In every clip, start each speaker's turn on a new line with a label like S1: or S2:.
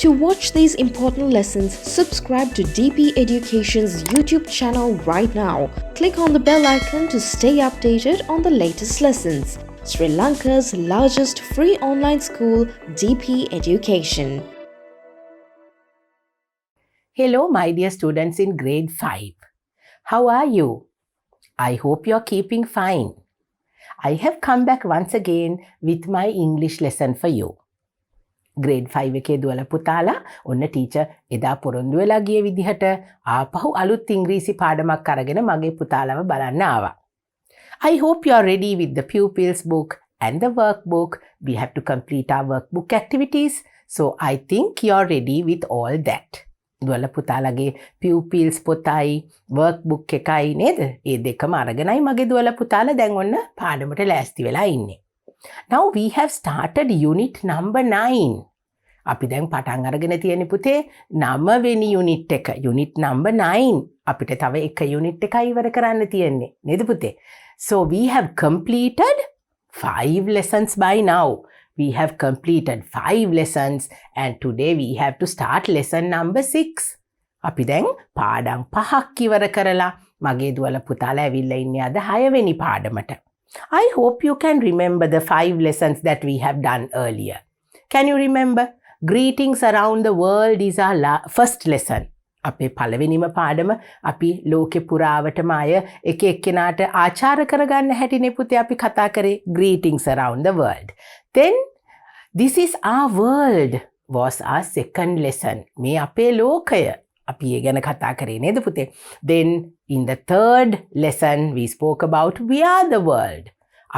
S1: To watch these important lessons, subscribe to DP Education's YouTube channel right now. Click on the bell icon to stay updated on the latest lessons. Sri Lanka's largest free online school, DP Education.
S2: Hello, my dear students in grade 5. How are you? I hope you're keeping fine. I have come back once again with my English lesson for you. grade 5 එකේ දුවලා පුතාලා ඔන්න teacher එදා පොරොන්දු වෙලා ගිය විදිහට ආපහු අලුත් ඉංග්‍රීසි පාඩමක් අරගෙන මගේ පුතාලව බලන්න ආවා. I hope you are ready with the Pupils Book and the Workbook. We have to complete our workbook activities. So I think you are ready with all that. දුවලා පුතාලගේ Pupils පොතයි Workbook එකයි නේද? ඒ දෙකම අරගෙනයි මගේ දුවලා පුතාලා දැන් ඔන්න පාඩමට ලෑස්ති වෙලා ඉන්නේ. Now we have started unit number 9. අපි දැන් පටන් අරගෙන තියෙන පුතේ 9 වෙනි unit එක. Unit number 9. අපිට තව එක unit එකයි ඉවර කරන්න තියෙන්නේ. නේද පුතේ? So we have completed 5 lessons by now. We have completed 5 lessons and today we have to start lesson number 6. අපි දැන් පාඩම් 5ක් ඉවර කරලා මගේ දුවලා පුතාලා ඇවිල්ලා ඉන්නේ අද 6 වෙනි පාඩමට. I hope you can remember the 5 lessons that we have done earlier. Can you remember? Greetings around the world is our first lesson. අපේ පළවෙනිම පාඩම අපි ලෝකෙ පුරාවටම අය එක එක්කෙනාට ආචාර කරගන්න හැටිනේ පුතේ අපි කතා කරේ greetings around the world. Then this is our world was our second lesson. මේ අපේ ලෝකය අපි ඒ ගැන කතා කරේ නේද පුතේ? Then in the third lesson we spoke about we are the world.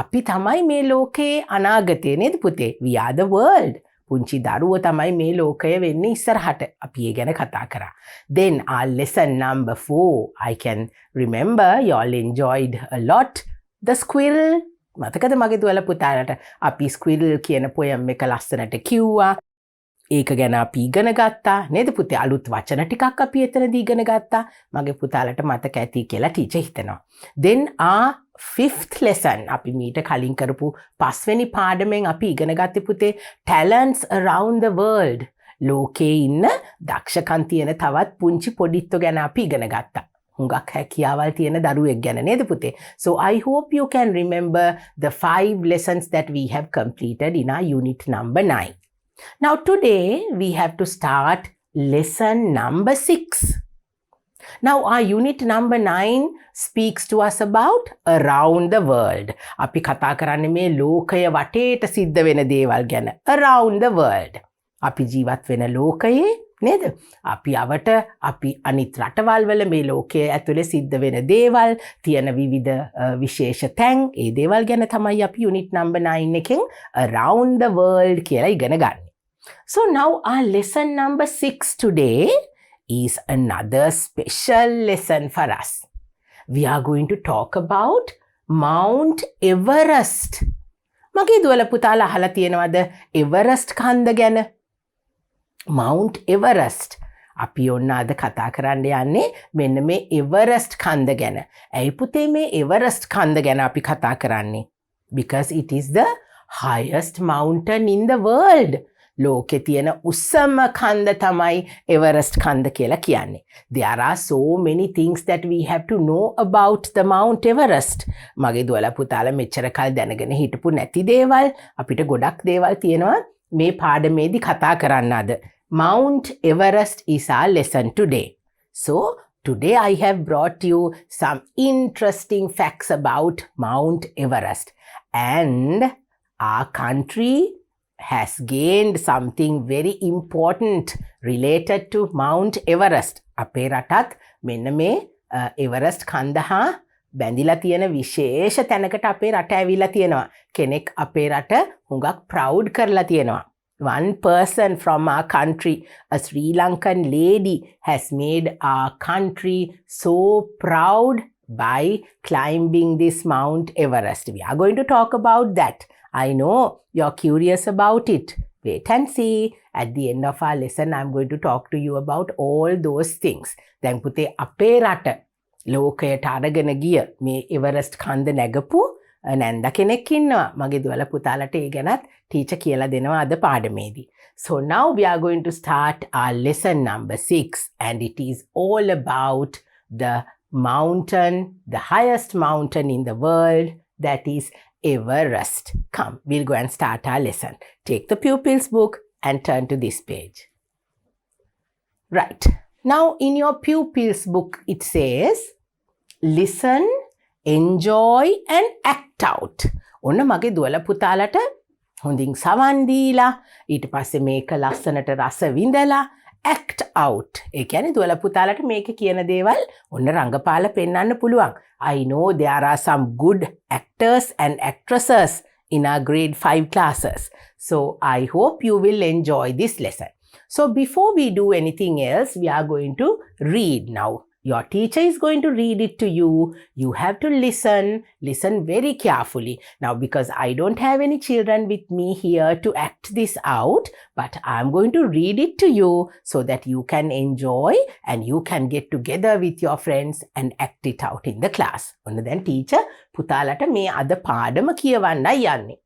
S2: අපි තමයි මේ ලෝකයේ අනාගතය නේද පුතේ? We are the world. පුංචි දරුවෝ තමයි මේ ලෝකය වෙන්නේ ඉස්සරහට. අපි ඒ ගැන කතා කරා. Then our lesson number 4, I can remember you all enjoyed a lot the squirrel. මතකද මගේ දුවලා පුතාලට අපි squirrel කියන poem එක ලස්සනට කිව්වා. ඒක ගැන අපි ඉගෙන ගත්තා නේද පුතේ? අලුත් වචන ටිකක් අපි එතනදී ඉගෙන ගත්තා. මගේ පුතාලට මතක ඇති කියලා ටීචර් හිතනවා. Then our 5th lesson අපි මීට කලින් කරපු 5 වෙනි පාඩමෙන් අපි ඉගෙන ගත්තේ පුතේ talents around the world. ලෝකේ ඉන්න දක්ෂකම් තියෙන තවත් පුංචි පොඩිත්තෝ ගැන අපි ඉගෙන ගත්තා. හුඟක් හැකියාවල් තියෙන දරුවෙක් ගැන නේද පුතේ? So I hope you can remember the 5 lessons that we have completed in our unit number 9. Now today we have to start lesson number 6. Now our unit number 9 speaks to us about around the world. අපි කතා කරන්නේ මේ ලෝකය වටේට සිද්ධ වෙන දේවල් ගැන. Around the world. අපි ජීවත් වෙන ලෝකයේ නේද? අපි අවට අපි අනිත් රටවල් වල මේ ලෝකයේ ඇතුලේ සිද්ධ වෙන දේවල් තියෙන විවිධ විශේෂ තැන් ඒ දේවල් ගැන තමයි අපි unit number 9 එකෙන් around the world කියලා ඉගෙන ගන්න. So now our lesson number 6 today is another special lesson for us. We are going to talk about Mount Everest. මගේ දුවලා පුතාලා අහලා තියෙනවද Everest කන්ද ගැන? Mount Everest. අපි ඔන්න අද කතා කරන්න යන්නේ මෙන්න මේ Everest කන්ද ගැන. ඇයි පුතේ මේ Everest කන්ද ගැන අපි කතා කරන්නේ? Because it is the highest mountain in the world. ලෝකේ තියෙන උසම කන්ද තමයි Everest කන්ද කියලා කියන්නේ. There are so many things that we have to know about the Mount Everest. මගේ දුවලා පුතාලා මෙච්චර කල් දැනගෙන හිටපු නැති දේවල් අපිට ගොඩක් දේවල් තියෙනවා මේ පාඩමේදී කතා කරන්න අද. Mount Everest is our lesson today. So today I have brought you some interesting facts about Mount Everest. And our country has gained something very important related to Mount Everest. අපේ රටත් මෙන්න මේ Everest කන්ද හා බැඳිලා තියෙන විශේෂ තැනකට අපේ රට ඇවිල්ලා තියෙනවා. කෙනෙක් අපේ රට හුඟක් proud කරලා තියෙනවා. One person from our country, a Sri Lankan lady, has made our country so proud by climbing this Mount Everest. We are going to talk about that. I know you're curious about it. Wait and see. At the end of our lesson, I'm going to talk to you about all those things. දැන් පුතේ අපේ රට ලෝකයට අරගෙන ගිය මේ Everest කන්ද නැගපු නැන්ද කෙනෙක් ඉන්නවා. මගේ දුවලා පුතාලට ඒ ගැනත් ටීචර් කියලා දෙනවා අද පාඩමේදී. So now we are going to start our lesson number 6 and it is all about the mountain, the highest mountain in the world, that is Everest. Come, we'll go and start our lesson. Take the Pupils book and turn to this page. Right. Now in your Pupils book it says, listen, enjoy and act out. ඔන්න මගේ දුවලා පුතාලට හොඳින් සවන් දීලා ඊට පස්සේ මේක ලස්සනට රස විඳලා act out. ඒ කියන්නේ දුවලා පුතාලට මේක කියන දේවල් ඔන්න රංගපාල පෙන්වන්න පුළුවන්. I know there are some good actors and actresses in our grade 5 classes. So I hope you will enjoy this lesson. So before we do anything else, we are going to read now. Your teacher is going to read it to you. You have to listen very carefully. Now, because I don't have any children with me here to act this out, but I'm going to read it to you so that you can enjoy and you can get together with your friends and act it out in the class. ඔන්න දැන් teacher පුතාලට මේ අද පාඩම කියවන්නයි යන්නේ.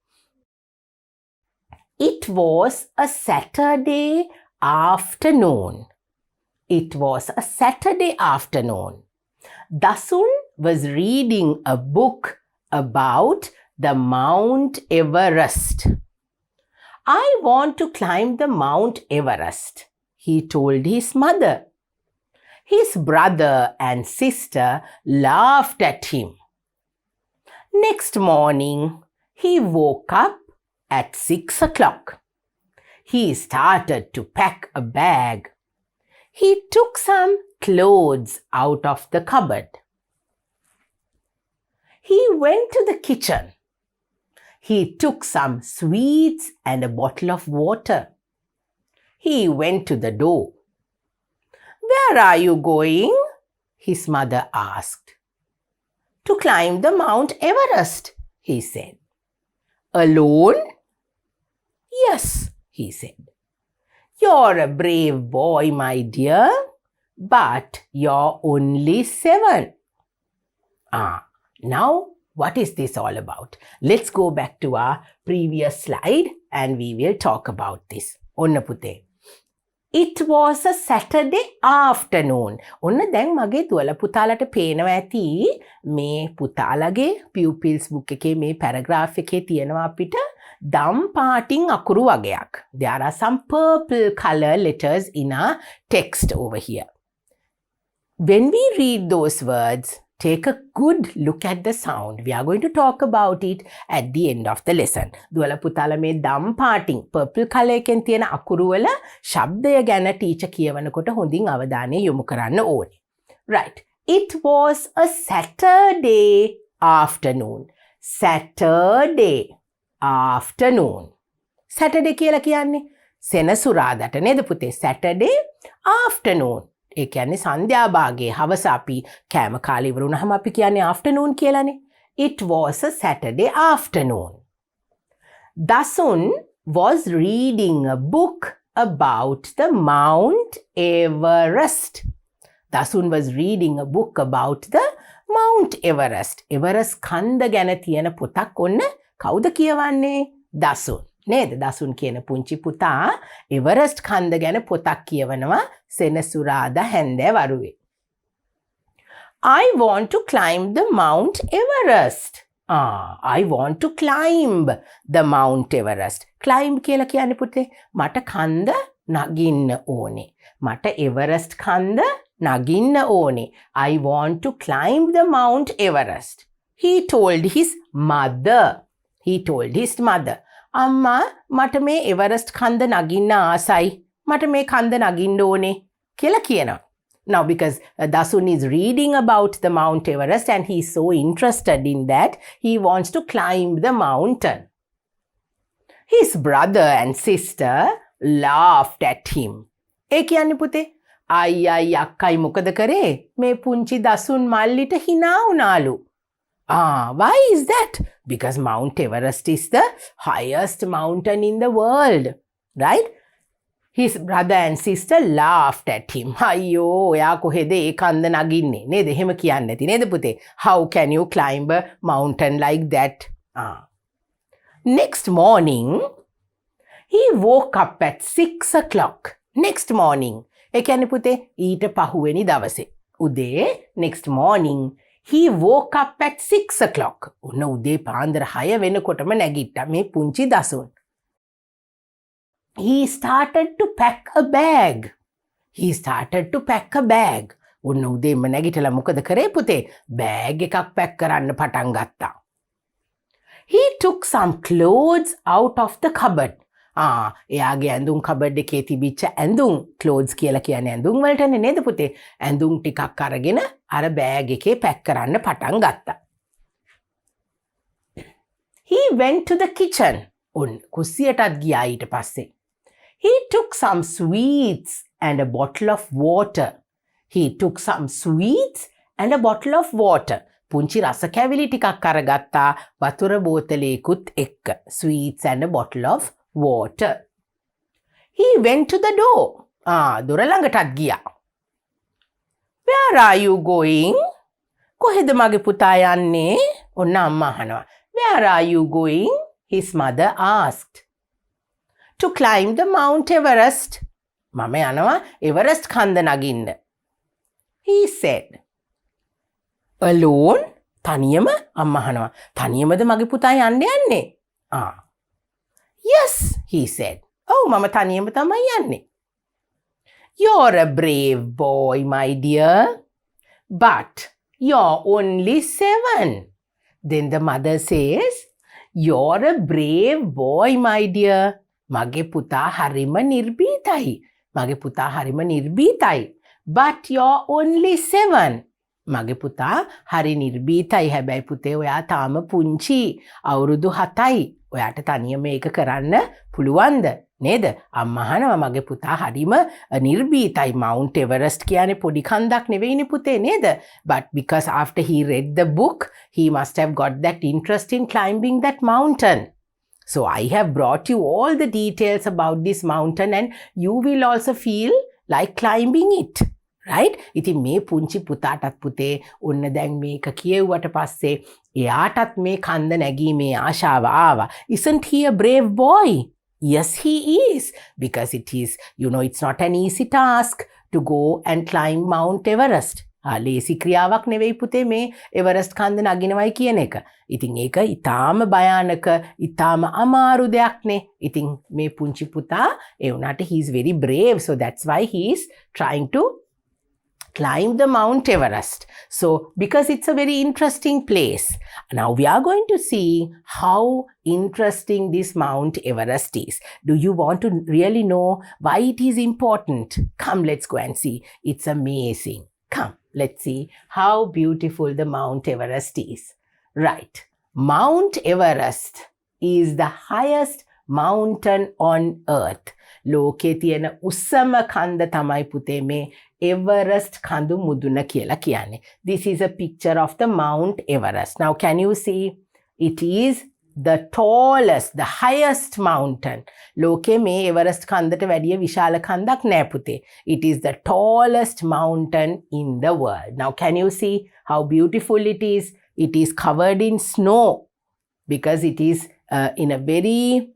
S2: It was a Saturday afternoon. It was a Saturday afternoon. Dasun was reading a book about the Mount Everest. I want to climb the Mount Everest, he told his mother. His brother and sister laughed at him. Next morning, he woke up at 6 o'clock. He started to pack a bag. He took some clothes out of the cupboard. He went to the kitchen. He took some sweets and a bottle of water. He went to the door. Where are you going? His mother asked. To climb the Mount Everest, he said. Alone? Yes, he said. You're a brave boy, my dear, but you're only 7. Now what is this all about? Let's go back to our previous slide and we will talk about this. ඔන්න පුතේ. It was a Saturday afternoon. ඔන්න දැන් මගේ දුවලා පුතාලට පේනවා ඇති මේ පුතාලගේ Pupils book එකේ මේ paragraph එකේ තියෙනවා අපිට දම් පාටින් අකුරු වගයක්. There are some purple color letters in our text over here. When we read those words, take a good look at the sound. We are going to talk about it at the end of the lesson. දුවලා පුතාලා මේ දම් පාටින් purple color එකෙන් තියෙන අකුරු වල ශබ්දය ගැන ටීචර් කියවනකොට හොඳින් අවධානය යොමු කරන්න ඕනේ. Right. It was a Saturday afternoon. Saturday afternoon. Saturday කියලා කියන්නේ සෙනසුරාදාට නේද පුතේ? Saturday afternoon. ඒ කියන්නේ සන්ධ්‍යා භාගයේ හවස අපි කෑම කාලේ ඉවර වුණාම අපි කියන්නේ afternoon කියලානේ. It was a Saturday afternoon. Dasun was reading a book about the Mount Everest. Dasun was reading a book about the Mount Everest. Everest කන්ද ගැන තියෙන පොතක් ඔන්න කවුද කියවන්නේ? දසුන්. නේද? දසුන් කියන පුංචි පුතා එවරස්ට් කන්ද ගැන පොතක් කියවනවා සෙනසුරාදා හැන්දෑ වරුවේ. I want to climb the Mount Everest. I want to climb the Mount Everest. Climb කියලා කියන්නේ පුතේ මට කන්ද නගින්න ඕනේ. මට එවරස්ට් කන්ද නගින්න ඕනේ. I want to climb the Mount Everest. He told his mother. He told his mother. අම්මා මට මේ එවරස්ට් කන්ද නගින්න ආසයි. මට මේ කන්ද නගින්න ඕනේ කියලා කියනවා. Now because Dasun is reading about the Mount Everest and he is so interested in that, he wants to climb the mountain. His brother and sister laughed at him. ඒ කියන්නේ පුතේ අයියයි අක්කයි මොකද කරේ? මේ පුංචි දසුන් මල්ලිට hina වුණාලු. Why is that? Because Mount Everest is the highest mountain in the world, right? His brother and sister laughed at him. අයියෝ ඔයා කොහෙද ඒ කන්ද නගින්නේ නේද? එහෙම කියන්නේ නැති නේද පුතේ? How can you climb a mountain like that? Next morning, he woke up at 6 o'clock. Next morning. ඒ කියන්නේ පුතේ ඊට පහුවෙනි දවසේ. උදේ next morning he woke up at 6 o'clock. ඔන්න උදේ පාන්දර 6 වෙනකොටම නැගිට්ටා මේ පුංචි දසුන්. He started to pack a bag. He started to pack a bag. ඔන්න උදේම නැගිටලා මොකද කරේ පුතේ? බෑග් එකක් පැක් කරන්න පටන් ගත්තා. He took some clothes out of the cupboard. එයාගේ ඇඳුම් කබඩ් එකේ තිබිච්ච ඇඳුම් clothes කියලා කියන්නේ ඇඳුම් වලටනේ නේද පුතේ? ඇඳුම් ටිකක් අරගෙන අර බෑග් එකේ පැක් කරන්න පටන් ගත්තා. He went to the kitchen. ඔන්න කුස්සියටත් ගියා ඊට පස්සේ. He took some sweets and a bottle of water. He took some sweets and a bottle of water. පුංචි රස කැවිලි ටිකක් අරගත්තා වතුර බෝතලයකුත් එක්ක. Sweets and a bottle of water. He went to the door. දොර ළඟටත් ගියා. Where are you going? කොහෙද මගේ පුතා යන්නේ? ඔන්න අම්මා අහනවා. Where are you going? His mother asked. To climb the Mount Everest. මම යනවා එවරස්ට් කන්ද නගින්න. He said. Alone? තනියම? අම්මා අහනවා. තනියමද මගේ පුතා යන්නේ? Yes, he said. මම තනියම තමයි යන්නේ. You're a brave boy, my dear. But you're only 7. Then the mother says, You're a brave boy, my dear. මගේ පුතා හරිම නිර්භීතයි. මගේ පුතා හරිම නිර්භීතයි. But you're only 7. මගේ පුතා හරි නිර්භීතයි. හැබැයි පුතේ ඔයා තාම පුංචි. අවුරුදු 7යි. ඔයාට තනියම ඒක කරන්න පුළුවන්ද? නේද? අම්මා අහනවා මගේ පුතා හරිම නිර්භීතයි. Mount Everest කියන්නේ පොඩි කන්දක් නෙවෙයිනේ පුතේ නේද? But because after he read the book, he must have got that interest in climbing that mountain. So I have brought you all the details about this mountain and you will also feel like climbing it. Right? ඉතින් මේ පුංචි පුතාටත් පුතේ ඔන්න දැන් මේක කියෙව්වට පස්සේ එයාටත් මේ කන්ද නැගීමේ ආශාව ආවා. Isn't he a brave boy? Yes, he is. Because it is, it's not an easy task to go and climb Mount Everest. ලේසි ක්‍රියාවක් නෙවෙයි පුතේ මේ එවරස්ට් කන්ද නගිනවයි කියන එක. ඉතින් ඒක ඊටාම භයානක, ඊටාම අමාරු දෙයක්නේ. ඉතින් මේ පුංචි පුතා ඒ වුණාට he is very brave. So that's why he is trying to climb the Mount Everest. So because it's a very interesting place. Now we are going to see how interesting this Mount Everest is. Do you want to really know why it is important? Come, let's go and see. It's amazing. Come, let's see how beautiful the Mount Everest is. Right. Mount Everest is the highest mountain on earth. ලෝකේ තියෙන උස්සම කන්ද තමයි පුතේ මේ Everest කඳු මුදුන කියලා කියන්නේ. This is a picture of the Mount Everest. Now can you see? It is the tallest, the highest mountain. ලෝකේ මේ එවරස්ට් කන්දට වැඩිය විශාල කන්දක් නෑ පුතේ. It is the tallest mountain in the world. Now can you see how beautiful it is? It is covered in snow because it is in a very,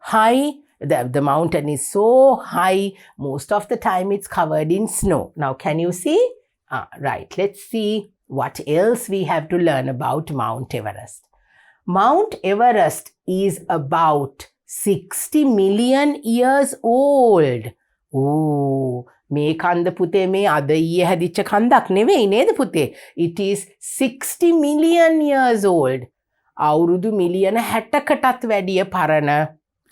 S2: high. The mountain is so high, most of the time it's covered in snow. Now, can you see? Right, let's see what else we have to learn about Mount Everest. Mount Everest is about 60 million years old. මේ කන්ද පුතේ මේ අද ඊයේ හැදිච්ච කන්දක් නෙවෙයි නේද පුතේ? It is 60 million years old. අවුරුදු මිලියන 60කටත් වැඩිය පරණ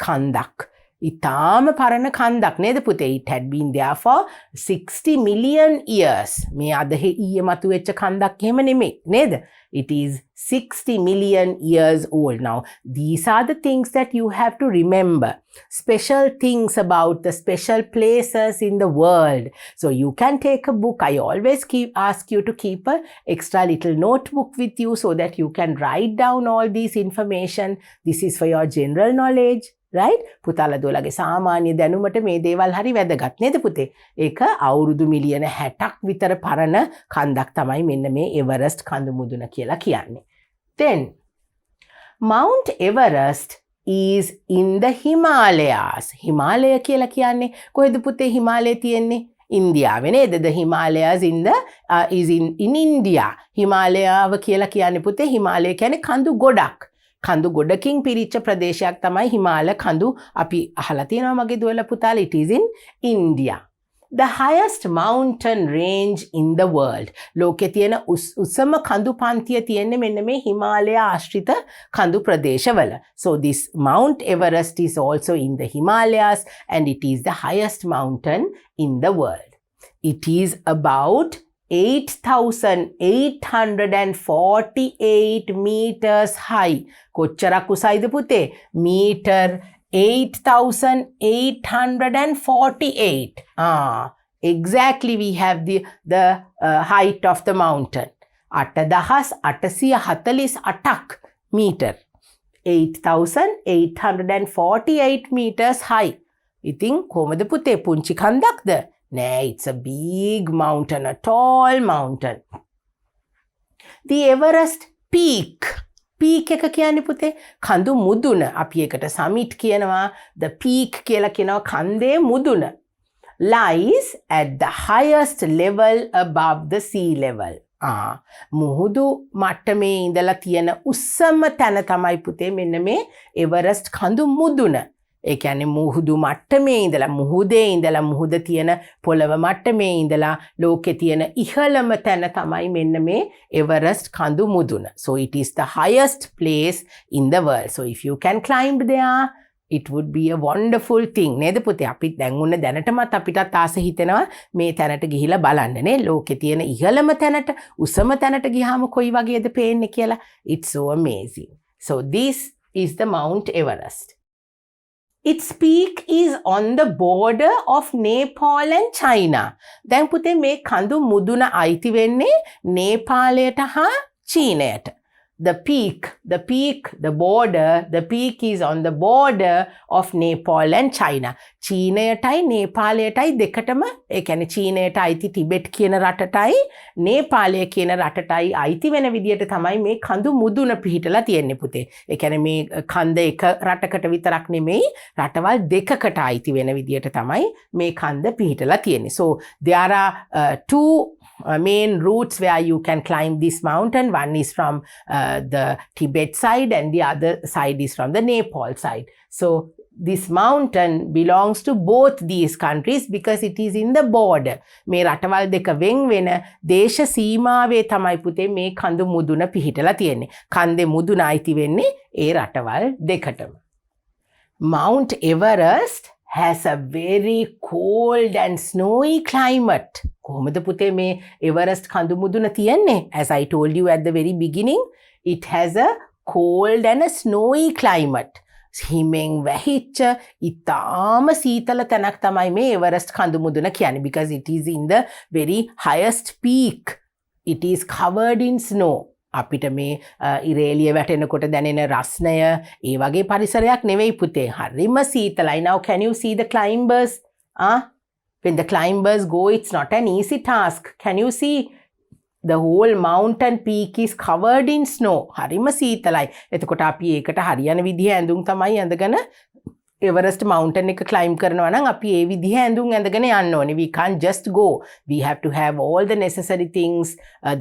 S2: කන්දක්. ඉතාම පරණ කන්දක් නේද පුතේ? It had been there for 60 million years. මේ අද ඊයේ මතුවෙච්ච කන්දක් එහෙම නෙමෙයි නේද? It is 60 million years old. Now, these are the things that you have to remember. Special things about the special places in the world. So you can take a book. I always ask you to keep a extra little notebook with you so that you can write down all these information. This is for your general knowledge. right? පුතාලා දුවලගේ සාමාන්‍ය දැනුමට මේ දේවල් හරි වැදගත් නේද පුතේ? ඒක අවුරුදු මිලියන 60ක් විතර පරණ කන්දක් තමයි මෙන්න මේ එවරස්ට් කඳු මුදුන කියලා කියන්නේ. Then Mount Everest is in the Himalayas. Himalaya කියලා කියන්නේ කොහෙද පුතේ හිමාලය තියෙන්නේ? ඉන්දියාවේ නේද? The Himalayas is in India. හිමාලයාව කියලා කියන්නේ පුතේ හිමාලය කියන්නේ කඳු ගොඩක්. කඳු ගොඩකින් පිරිච්ච ප්‍රදේශයක් තමයි හිමාල කඳු අපි අහලා තියෙනවා මගේ දුවලා පුතාලා. It is in India. The highest mountain range in the world. ලෝකේ තියෙන උසම කඳු පන්තිය තියෙන්නේ මෙන්න මේ හිමාලය ආශ්‍රිත කඳු ප්‍රදේශවල. So this Mount Everest is also in the Himalayas and it is the highest mountain in the world. It is about 8,848 meters high. කොච්චරක් උසයිද පුතේ? meter 8,848. Exactly we have the height of the mountain. 8,848 meter. 8,848 meters high. ඉතින් කොහමද පුතේ පුංචි කන්දක්ද? නෑ, it's a big mountain, a tall mountain. The Everest peak. Peak එක කියන්නේ පුතේ කඳු මුදුන. අපි ඒකට summit කියනවා. The peak කියලා කියනවා කන්දේ මුදුන. Lies at the highest level above the sea level. මුහුදු මට්ටමේ ඉඳලා තියෙන උස්සම තැන තමයි පුතේ මෙන්න මේ එවරස්ට් කඳු මුදුන. ඒ කියන්නේ මුහුදු මට්ටමේ ඉඳලා මුහුද තියෙන පොළව මට්ටමේ ඉඳලා ලෝකේ තියෙන ඉහළම තැන තමයි මෙන්න මේ එවරස්ට් කඳු මුදුන. So it is the highest place in the world. So if you can climb there, it would be a wonderful thing. නේද පුතේ? අපි දැන් උන්න දැනටමත් අපිටත් ආස හිතෙනවා මේ තැනට ගිහිලා බලන්න නේ. ලෝකේ තියෙන ඉහළම තැනට උසම තැනට ගියාම කොයි වගේද පේන්නේ කියලා. It's so amazing. So this is the Mount Everest. Its peak is on the border of Nepal and China. දැන් පුතේ මේ කඳු මුදුන අයිති වෙන්නේ නේපාලයට හා චීනයට. The peak is on the border of Nepal and China. චීනයටයි නේපාලයටයි දෙකටම ඒ කියන්නේ චීනයට අයිති ටිබෙට් කියන රටටයි නේපාලය කියන රටටයි අයිති වෙන විදියට තමයි මේ කඳු මුදුන පිහිටලා තියෙන්නේ පුතේ. ඒ කියන්නේ මේ කන්ද එක රටකට විතරක් නෙමෙයි රටවල් දෙකකට අයිති වෙන විදියට තමයි මේ කන්ද පිහිටලා තියෙන්නේ. So there are two main routes where you can climb this mountain. One is from the Tibet side and the other side is from the Nepal side. So this mountain belongs to both these countries because it is in the border. මේ රටවල් දෙක වෙන් වෙන දේශ සීමාවේ තමයි පුතේ මේ කඳු මුදුන පිහිටලා තියෙන්නේ. කන්දේ මුදුන අයිති වෙන්නේ ඒ රටවල් දෙකටම. Mount Everest has a very cold and snowy climate. කොහොමද පුතේ මේ එවරස්ට් කඳු මුදුන තියෙන්නේ? As I told you at the very beginning, it has a cold and a snowy climate. හිමෙන් වැහිච්ච ඉතාම සීතල තැනක් තමයි මේ එවරස්ට් කඳු මුදුන කියන්නේ because it is in the very highest peak. It is covered in snow. අපිට මේ ඉරේලිය වැටෙනකොට දැනෙන රස්නය ඒ වගේ පරිසරයක් නෙවෙයි පුතේ. හරිම සීතලයි. Now can you see the climbers? When the climbers go, it's not an easy task. Can you see? The whole mountain peak is covered in snow. හරිම සීතලයි. එතකොට අපි ඒකට හරියන විදිහ ඇඳුම් තමයි ඇඳගෙන එවරස්ට් mountain එක climb කරනවා නම් අපි ඒ විදිහ ඇඳුම් ඇඳගෙන යන්න ඕනේ. We can't just go. We have to have all the necessary things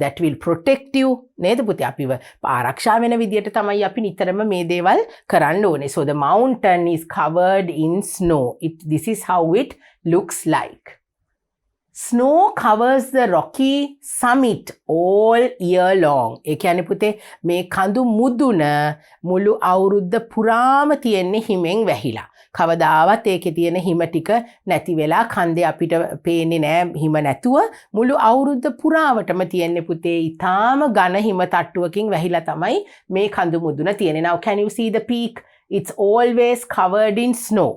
S2: that will protect you. නේද පුතේ? අපිව ආරක්ෂා වෙන විදියට තමයි අපි නිතරම මේ දේවල් කරන්න ඕනේ. So the mountain is covered in snow. This is how it looks like. Snow covers the rocky summit all year long. ඒ කියන්නේ පුතේ මේ කඳු මුදුන මුළු අවුරුද්ද පුරාම තියෙන්නේ හිමෙන් වැහිලා. කවදාවත් ඒකේ තියෙන හිම ටික නැති වෙලා කන්දේ අපිට පේන්නේ නෑ හිම නැතුව මුළු අවුරුද්ද පුරාවටම තියෙන්නේ පුතේ ඊටාම ඝන හිම තට්ටුවකින් වැහිලා තමයි මේ කඳු මුදුන තියෙන්නේ. Now can you see the peak? It's always covered in snow.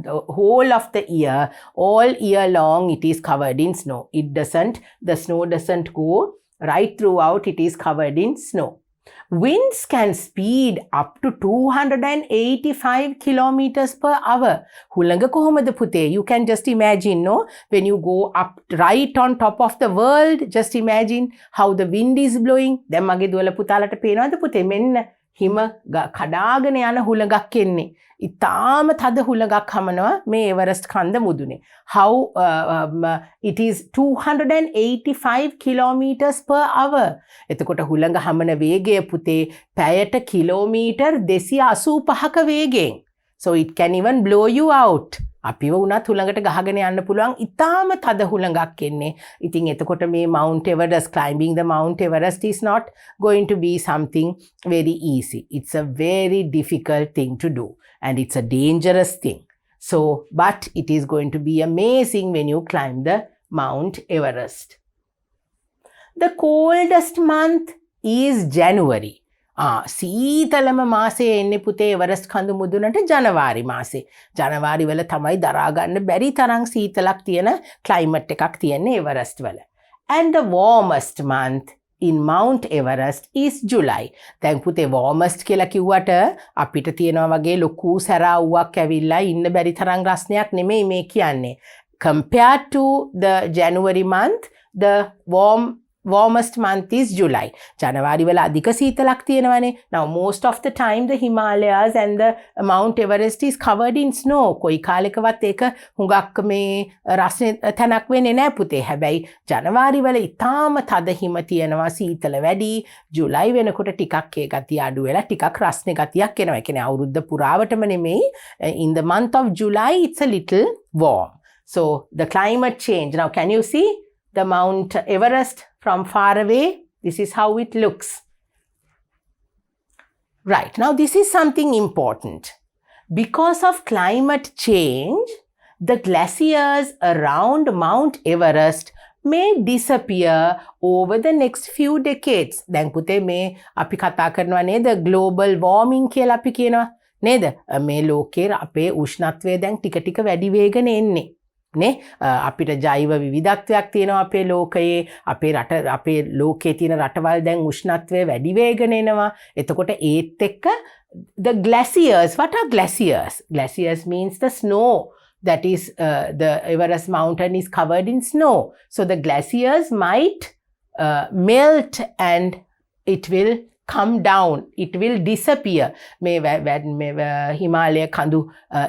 S2: The whole of the year, all year long, it is covered in snow. The snow doesn't go right throughout, it is covered in snow. Winds can speed up to 285 kilometers per hour. හුළඟ කොහොමද පුතේ? You can just imagine, no? When you go up right on top of the world, just imagine how the wind is blowing. දැන් මගේ දුවල පුතාලට පේනවද පුතේ? මෙන්න හිම කඩාගෙන යන හුළඟක් එන්නේ. ඉතාම තද හුළඟක් හමනවා මේ එවරස්ට් කන්ද මුදුනේ. How it is 285 kilometers per hour. එතකොට හුළඟ හමන වේගය පුතේ පැයට කිලෝමීටර් 285ක වේගයෙන්. So it can even blow you out. අපිව උනත් හුළඟට ගහගෙන යන්න පුළුවන් ඉතාම තද හුළඟක් එන්නේ. ඉතින් එතකොට මේ Mount Everest, climbing the Mount Everest is not going to be something very easy. It's a very difficult thing to do and it's a dangerous thing. So, but it is going to be amazing when you climb the Mount Everest. The coldest month is January. සීතලම මාසේ එන්නේ පුතේ Everest කඳු මුදුනට ජනවාරි මාසේ. ජනවාරි වල තමයි දරා ගන්න බැරි තරම් සීතලක් තියෙන ක්ලයිමට් එකක් තියෙන්නේ එවරස්ට් වල. And the warmest month in Mount Everest is July. දැන් පුතේ warmest කියලා කිව්වට අපිට තියෙනවා වගේ ලොකු සැරාව්වක් ඇවිල්ලා ඉන්න බැරි තරම් රස්නයක් නෙමෙයි මේ කියන්නේ. Compared to the January month, the warmest month is July. January වල අධික සීතලක් තියෙනවනේ. Now most of the time the Himalayas and the Mount Everest is covered in snow. කොයි කාලෙකවත් ඒක හුඟක් මේ රස්නේ තැනක් වෙන්නේ නැහැ පුතේ. හැබැයි ජනවාරි වල ඉතාම තද හිම තියෙනවා, සීතල වැඩි. ජුලයි වෙනකොට ටිකක් ඒ ගතිය අඩු වෙලා ටිකක් රස්නේ ගතියක් එනවා. ඒ කියන්නේ අවුරුද්ද පුරාවටම නෙමෙයි. In the month of July it's a little warm. So the climate change. Now can you see the Mount Everest from far away? This is how it looks. Right, now this is something important. Because of climate change, the glaciers around Mount Everest may disappear over the next few decades. දැන් පුතේ මේ අපි කතා කරනවා නේද global warming කියලා අපි කියනවා නේද? මේ ලෝකයේ අපේ උෂ්ණත්වය දැන් ටික ටික වැඩි වේගන එන්නේ. නේ අපිට ජෛව විවිධත්වයක් තියෙනවා අපේ ලෝකයේ අපේ ලෝකයේ තියෙන රටවල් දැන් උෂ්ණත්වය වැඩි වේගන එනවා. එතකොට ඒත් එක්ක the glaciers, what are glaciers? Glaciers means the snow that is the Everest mountain is covered in snow. So the glaciers might melt and it will come down, it will disappear. මේ හිමාලය කඳු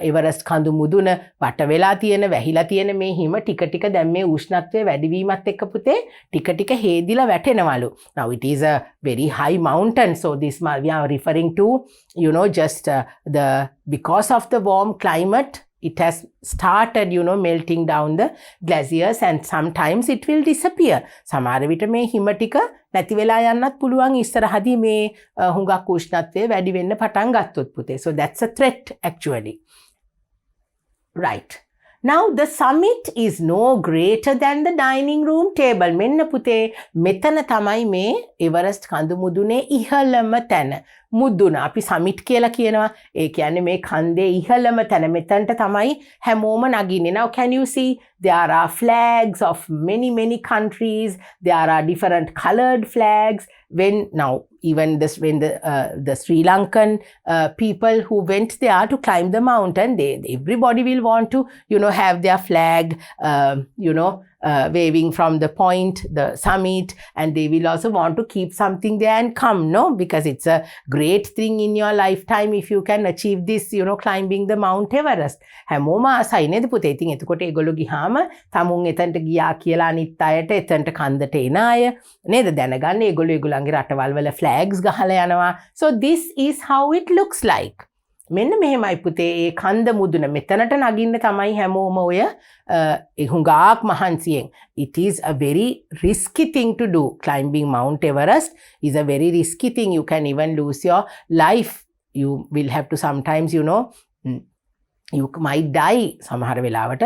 S2: Everest කඳු මුදුන වට වෙලා තියෙන වැහිලා තියෙන මේ හිම ටික ටික දැන් මේ උෂ්ණත්වය වැඩිවීමත් එක්ක පුතේ ටික ටික හේදිලා වැටෙනවලු. Now it is a very high mountain, so this we are referring to, you know, just because of the warm climate it has started, you know, melting down the glaciers and sometimes it will disappear. සමහර විට මේ හිම ටික නැති වෙලා යන්නත් පුළුවන් ඉස්සරහදී මේ හුඟක් උෂ්ණත්වය වැඩි වෙන්න පටන් ගත්තොත් පුතේ. So that's a threat actually. Right. Now the summit is no greater than the dining room table. මෙන්න පුතේ මෙතන තමයි මේ එවරස්ට් කඳු මුදුනේ ඉහළම තැන. මුදුන අපි සමිට් කියලා කියනවා. ඒ කියන්නේ මේ කන්දේ ඉහළම තැන. මෙතනට තමයි හැමෝම නගින්නේ. Now can you see there are flags of many countries. There are different colored flags. Even when the Sri Lankan people who went there to climb the mountain, everybody will want to, you know, have their flag, you know, waving from the point, the summit, and they will also want to keep something there and come, no? Because it's a great thing in your lifetime if you can achieve this, you know, climbing the Mount Everest. හැමෝම ආසයි නේද පුතේ? ඉතින් එතකොට ඒගොල්ලෝ ගියාම තමුන් එතනට ගියා කියලා අනිත් අයට එතනට කන්දට එන අය නේද දැනගන්න ඒගොල්ලෝ ඒගොල්ලන්ගේ රටවල් වල flags ගහලා යනවා. So this is how it looks like. මෙන්න මෙහෙමයි පුතේ ඒ කන්ද මුදුන මෙතනට නගින්න තමයි හැමෝම ඔය හුඟක් මහන්සියෙන්. It is a very risky thing to do. Climbing Mount Everest is a very risky thing. You can even lose your life. You will have to sometimes, you know, you might die. සමහර වෙලාවට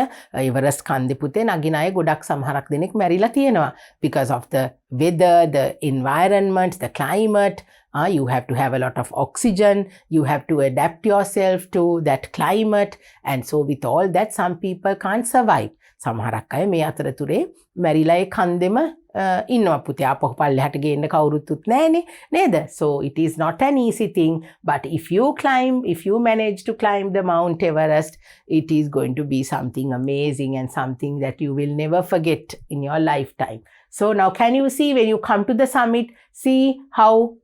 S2: Everest කන්දේ පුතේ නගින අය ගොඩක් සමහරක් දෙනෙක් මැරිලා තියෙනවා because of the weather, the environment, the climate. You have to have a lot of oxygen. You have to adapt yourself to that climate. And so with all that, some people can't survive. සමහරක් අය මේ අතරතුරේ මැරිලා ඒ කන්දෙම ඉන්නවා පුතේ ආපහු පල්ලෙහාට ගේන්න කවුරුත්ුත් නැහැනේ නේද? So it is not an easy thing, but if you manage to climb the Mount Everest, it is going to be something amazing and something that you will never forget in your lifetime. So now can you see, when you come to the summit, see how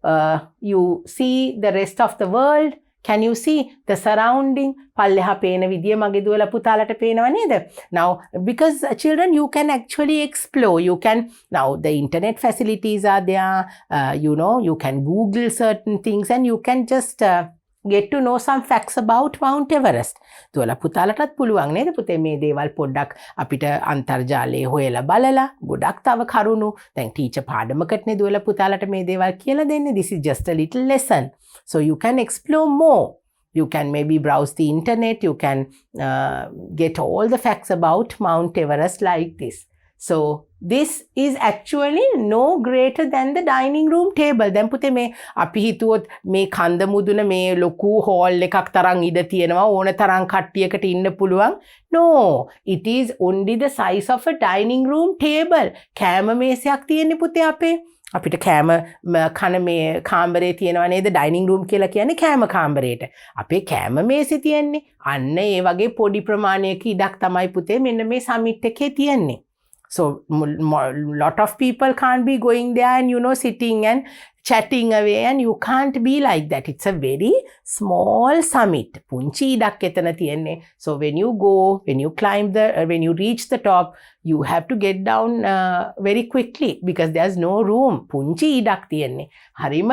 S2: you see the rest of the world? Can you see the surrounding? පල්ලෙහා පේන විදිය මගේ දුවලා පුතාලට පේනව නේද? Now because children, you can actually explore. You can, now the internet facilities are there, you can Google certain things and you can just get to know some facts about Mount Everest. දුවලා පුතාලටත් පුළුවන් නේද පුතේ මේ දේවල් පොඩ්ඩක් අපිට අන්තර්ජාලයේ හොයලා බලලා ගොඩක් තව කරුණු දැන් ටීචර් පාඩමකටනේ දුවලා පුතාලට මේ දේවල් කියලා දෙන්නේ. This is just a little lesson. So you can explore more. You can maybe browse the internet. You can get all the facts about Mount Everest like this. So this is actually no greater than the dining room table. දැන් පුතේ මේ අපි හිතුවොත් මේ කන්ද මුදුන මේ ලොකු hall එකක් තරම් ඉඩ තියෙනවා ඕන තරම් කට්ටියකට ඉන්න පුළුවන්. No, it is only the size of a dining room table. කෑම මේසයක් තියෙන්නේ පුතේ අපේ. අපිට කෑම කන මේ කාමරේ තියෙනවා නේද? ඩයිනින් රූම් කියලා කියන්නේ කෑම කාමරේට. අපේ කෑම මේසෙ තියෙන්නේ. අන්න ඒ වගේ පොඩි ප්‍රමාණයක ඉඩක් තමයි පුතේ මෙන්න මේ සමිට් එකේ තියෙන්නේ. So lot of people can't be going there and sitting and chatting away, and you can't be like that. It's a very small summit. පුංචි ඉඩක් එතන තියෙන්නේ. So when you climb when you reach the top, you have to get down very quickly because there's no room. පුංචි ඉඩක් තියෙන්නේ. හරිම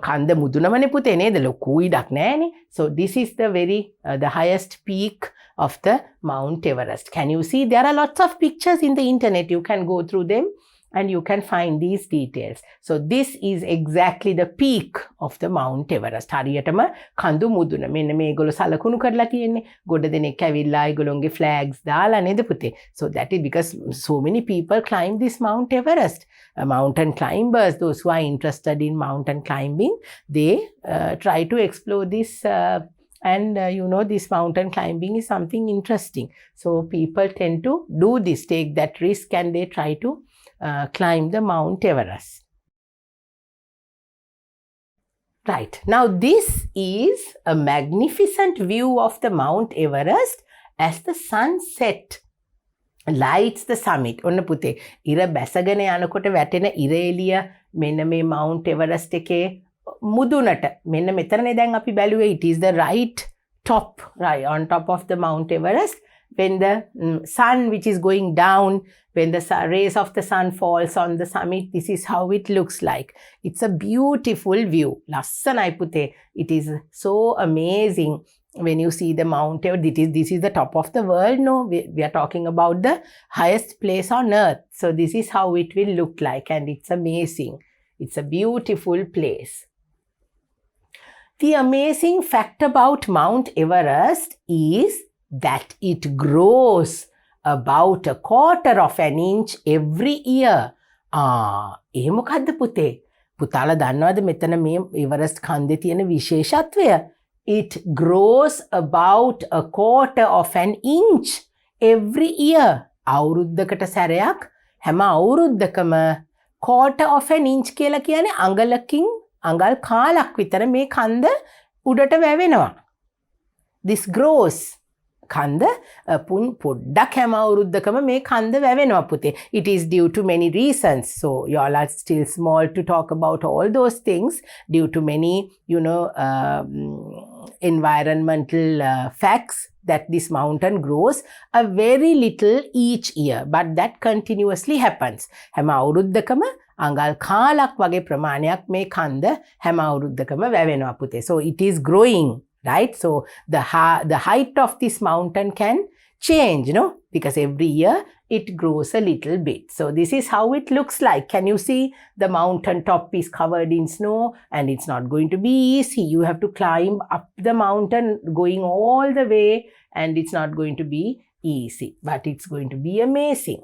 S2: කන්ද මුදුනමනේ පුතේ නේද? ලොකු ඉඩක් නෑනේ. So this is the highest peak of the Mount Everest. Can you see? There are lots of pictures in the internet. You can go through them and you can find these details. So this is exactly the peak of the Mount Everest. හරියටම කඳු මුදුන. මෙන්න මේගොල්ලෝ සලකුණු කරලා තියෙන්නේ. ගොඩ දෙනෙක් ඇවිල්ලා ඒගොල්ලෝගේ flags දාලා නේද පුතේ? So that is because so many people climb this Mount Everest. Mountain climbers, those who are interested in mountain climbing, they try to explore this and this mountain climbing is something interesting. So people tend to do this, take that risk, and they try to climb the Mount Everest. Right, now this is a magnificent view of the Mount Everest as the sun set lights the summit. ඔන්න පුතේ ඉර බැසගෙන යනකොට වැටෙන ඉර එළිය මෙන්න මේ Mount Everest එකේ මුදුනට මෙන්න මෙතනනේ දැන් අපි බැලුවේ. It is the right on top of the Mount Everest. When the sun, which is going down, when the rays of the sun falls on the summit, this is how it looks like. It's a beautiful view. Lassanai pute. It is so amazing when you see the Mount Everest. This is the top of the world. No, we are talking about the highest place on earth. So this is how it will look like, and it's amazing. It's a beautiful place. The amazing fact about Mount Everest is that it grows about 1/4 of an inch every year. ඒ මොකද්ද පුතේ? පුතාලා දන්නවද මෙතන මේ Everest කන්දේ තියෙන විශේෂත්වය? It grows about 1/4 of an inch every year. අවුරුද්දකට සැරයක් හැම අවුරුද්දකම 1/4 of an inch කියලා කියන්නේ අඟල් කාලක් විතර මේ කන්ද උඩට වැවෙනවා. This grows. කන්ද පොඩ්ඩක් හැම අවුරුද්දකම මේ කන්ද වැවෙනවා පුතේ. It is due to many reasons. So you all are still small to talk about all those things, due to many environmental facts that this mountain grows a very little each year, but that continuously happens. හැම අවුරුද්දකම අඟල් කාලක් වගේ ප්‍රමාණයක් මේ කන්ද හැම අවුරුද්දකම වැවෙනවා පුතේ. So it is growing. Right? So the height of this mountain can change, because every year it grows a little bit. So this is how it looks like. Can you see? The mountain top is covered in snow, and it's not going to be easy. You have to climb up the mountain going all the way, and it's not going to be easy, but it's going to be amazing.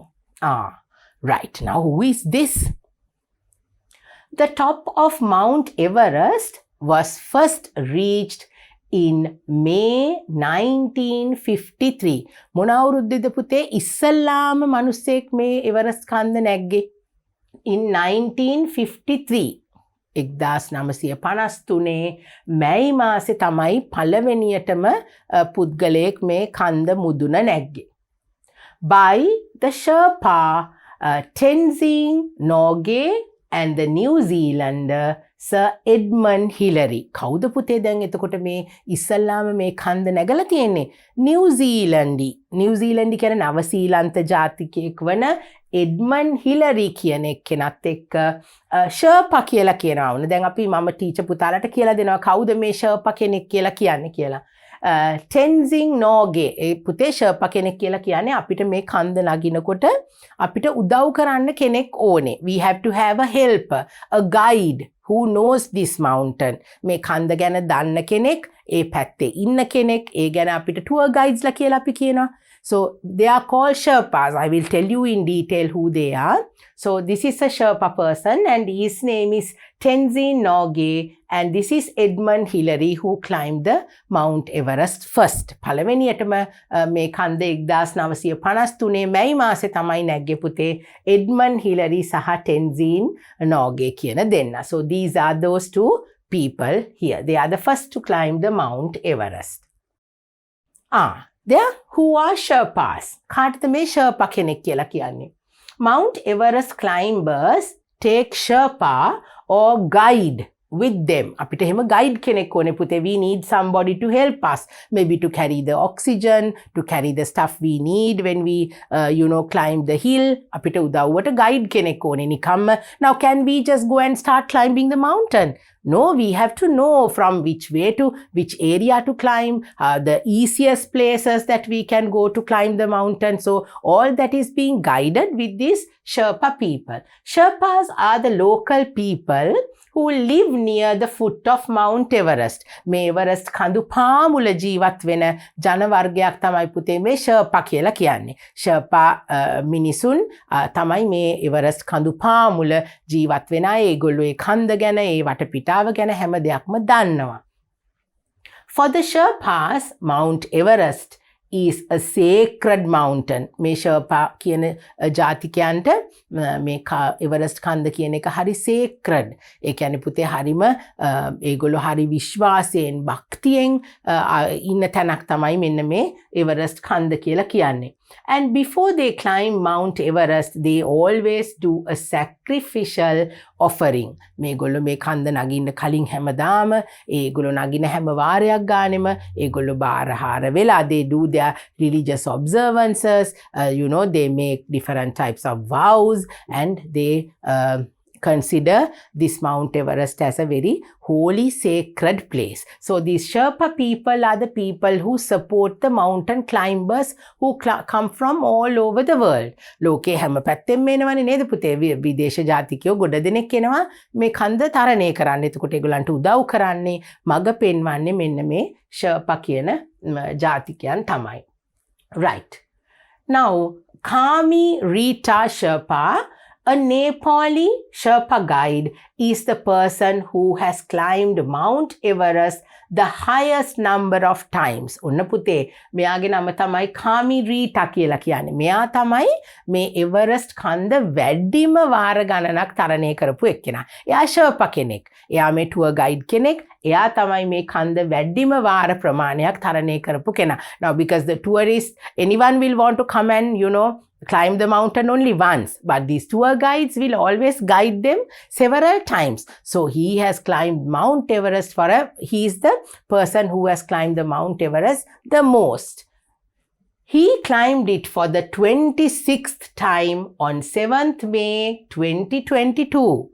S2: Right. Now who is this? The top of Mount Everest was first reached in May 1953. මොන අවුරුද්දේද පුතේ ඉස්සල්ලාම මිනිස්සෙක් මේ Everest කන්ද නැග්ගේ? in 1953 1953 මැයි මාසේ තමයි පළවෙනියටම පුද්ගලයෙක් මේ කන්ද මුදුන නැග්ගේ. By the Sherpa Tenzing Norgay and the New Zealander Sir Edmund Hillary. කවුද පුතේ දැන් එතකොට මේ ඉස්සල්ලාම මේ කන්ද නැගලා තියෙන්නේ? නිව්සීලන්ඩි කියන නවසීලන්ත ජාතිකයෙක් වන එඩ්මන් හිලරි කියන එක්කෙනත් එක්ක ෂර්පා කියලා කියනවා. දැන් අපි මම ටීචර් පුතාලට කියලා දෙනවා කවුද මේ ෂර්පා කෙනෙක් කියලා කියන්නේ කියලා. Tenzing Norgay ඒ පුතේ ෂර්පා කෙනෙක් කියලා කියන්නේ අපිට මේ කන්ද නගිනකොට අපිට උදව් කරන්න කෙනෙක් ඕනේ. We have to have a helper, a guide who knows this mountain. මේ කන්ද ගැන දන්න කෙනෙක්, ඒ පැත්තේ ඉන්න කෙනෙක්, ඒ ගැන අපිට tour guides ලා කියලා අපි කියනවා. So they are called Sherpas. I will tell you in detail who they are. So this is a Sherpa person and his name is Tenzing Norgay and this is Edmund Hillary who climbed the Mount Everest first. පළවෙනියටම මේ කන්ද 1953 මැයි මාසේ තමයි නැග්ගේ පුතේ Edmund Hillary සහ Tenzing Norgay කියන දෙන්නා. So these are those two people here. They are the first to climb the Mount Everest. There who are Sherpas. කාටද මේ Sherpa කෙනෙක් කියලා කියන්නේ? Mount Everest climbers take Sherpa or guide with them. අපිට එහෙම guide කෙනෙක් ඕනේ පුතේ. We need somebody to help us. Maybe to carry the oxygen, to carry the stuff we need when we climb the hill. අපිට උදව්වට guide කෙනෙක් ඕනේ නිකම්ම. Now can we just go and start climbing the mountain? No, we have to know from which way to which area to climb, the easiest places that we can go to climb the mountain. So all that is being guided with these Sherpa people. Sherpas are the local people who live near the foot of Mount Everest. මේ Everest කඳු පාමුල ජීවත් වෙන ජන වර්ගයක් තමයි පුතේ මේ Sherpa කියලා කියන්නේ. Sherpa මිනිසුන් තමයි මේ Everest කඳු පාමුල ජීවත් වෙන අය. ඒගොල්ලෝ ඒ කන්ද ගැන, ඒ වටපිටාව ගැන හැම දෙයක්ම දන්නවා. For the Sherpas, Mount Everest is a sacred mountain. මේ Sherpa කියන ජාතිකයන්ට මේ Everest කන්ද කියන එක හරි sacred. ඒ කියන්නේ පුතේ හරිම ඒගොල්ලෝ හරි විශ්වාසයෙන් භක්තියෙන් ඉන්න තැනක් තමයි මෙන්න මේ Everest කන්ද කියලා කියන්නේ. And before they climb Mount Everest, they always do a sacrificial offering. මේගොල්ලෝ මේ කන්ද නගින්න කලින් හැමදාම ඒගොල්ලෝ නගින හැම වාරයක් ගානෙම ඒගොල්ලෝ බාරහාර වෙලා they do their religious observances. They make different types of vows and they consider this Mount Everest as a very holy, sacred place. So these Sherpa people are the people who support the mountain climbers who come from all over the world. ලෝකේ හැම පැත්තෙම එනවනේ නේද පුතේ? විදේශ ජාතිකයෝ ගොඩ දෙනෙක් එනවා මේ කන්ද තරණය කරන්න. එතකොට ඒගොල්ලන්ට උදව් කරන්නේ, මඟ පෙන්වන්නේ මෙන්න මේ Sherpa කියන ජාතිකයන් තමයි. Right. Now, Kami Rita Sherpa, a Nepali Sherpa guide, is the person who has climbed Mount Everest the highest number of times. ඔන්න පුතේ මෙයාගේ නම තමයි කාමි රීටා කියලා කියන්නේ. මෙයා තමයි මේ එවරස්ට් කන්ද වැඩිම වාර ගණනක් තරණය කරපු එක්කෙනා. එයා Sherpa කෙනෙක්. එයා මේ tour guide කෙනෙක්. එයා තමයි මේ කන්ද වැඩිම වාර ප්‍රමාණයක් තරණය කරපු කෙනා. Now because the tourists, anyone will want to come and climb the mountain only once, but these tour guides will always guide them several times. So he has climbed Mount Everest he is the person who has climbed the Mount Everest the most. He climbed it for the 26th time on 7th May 2022.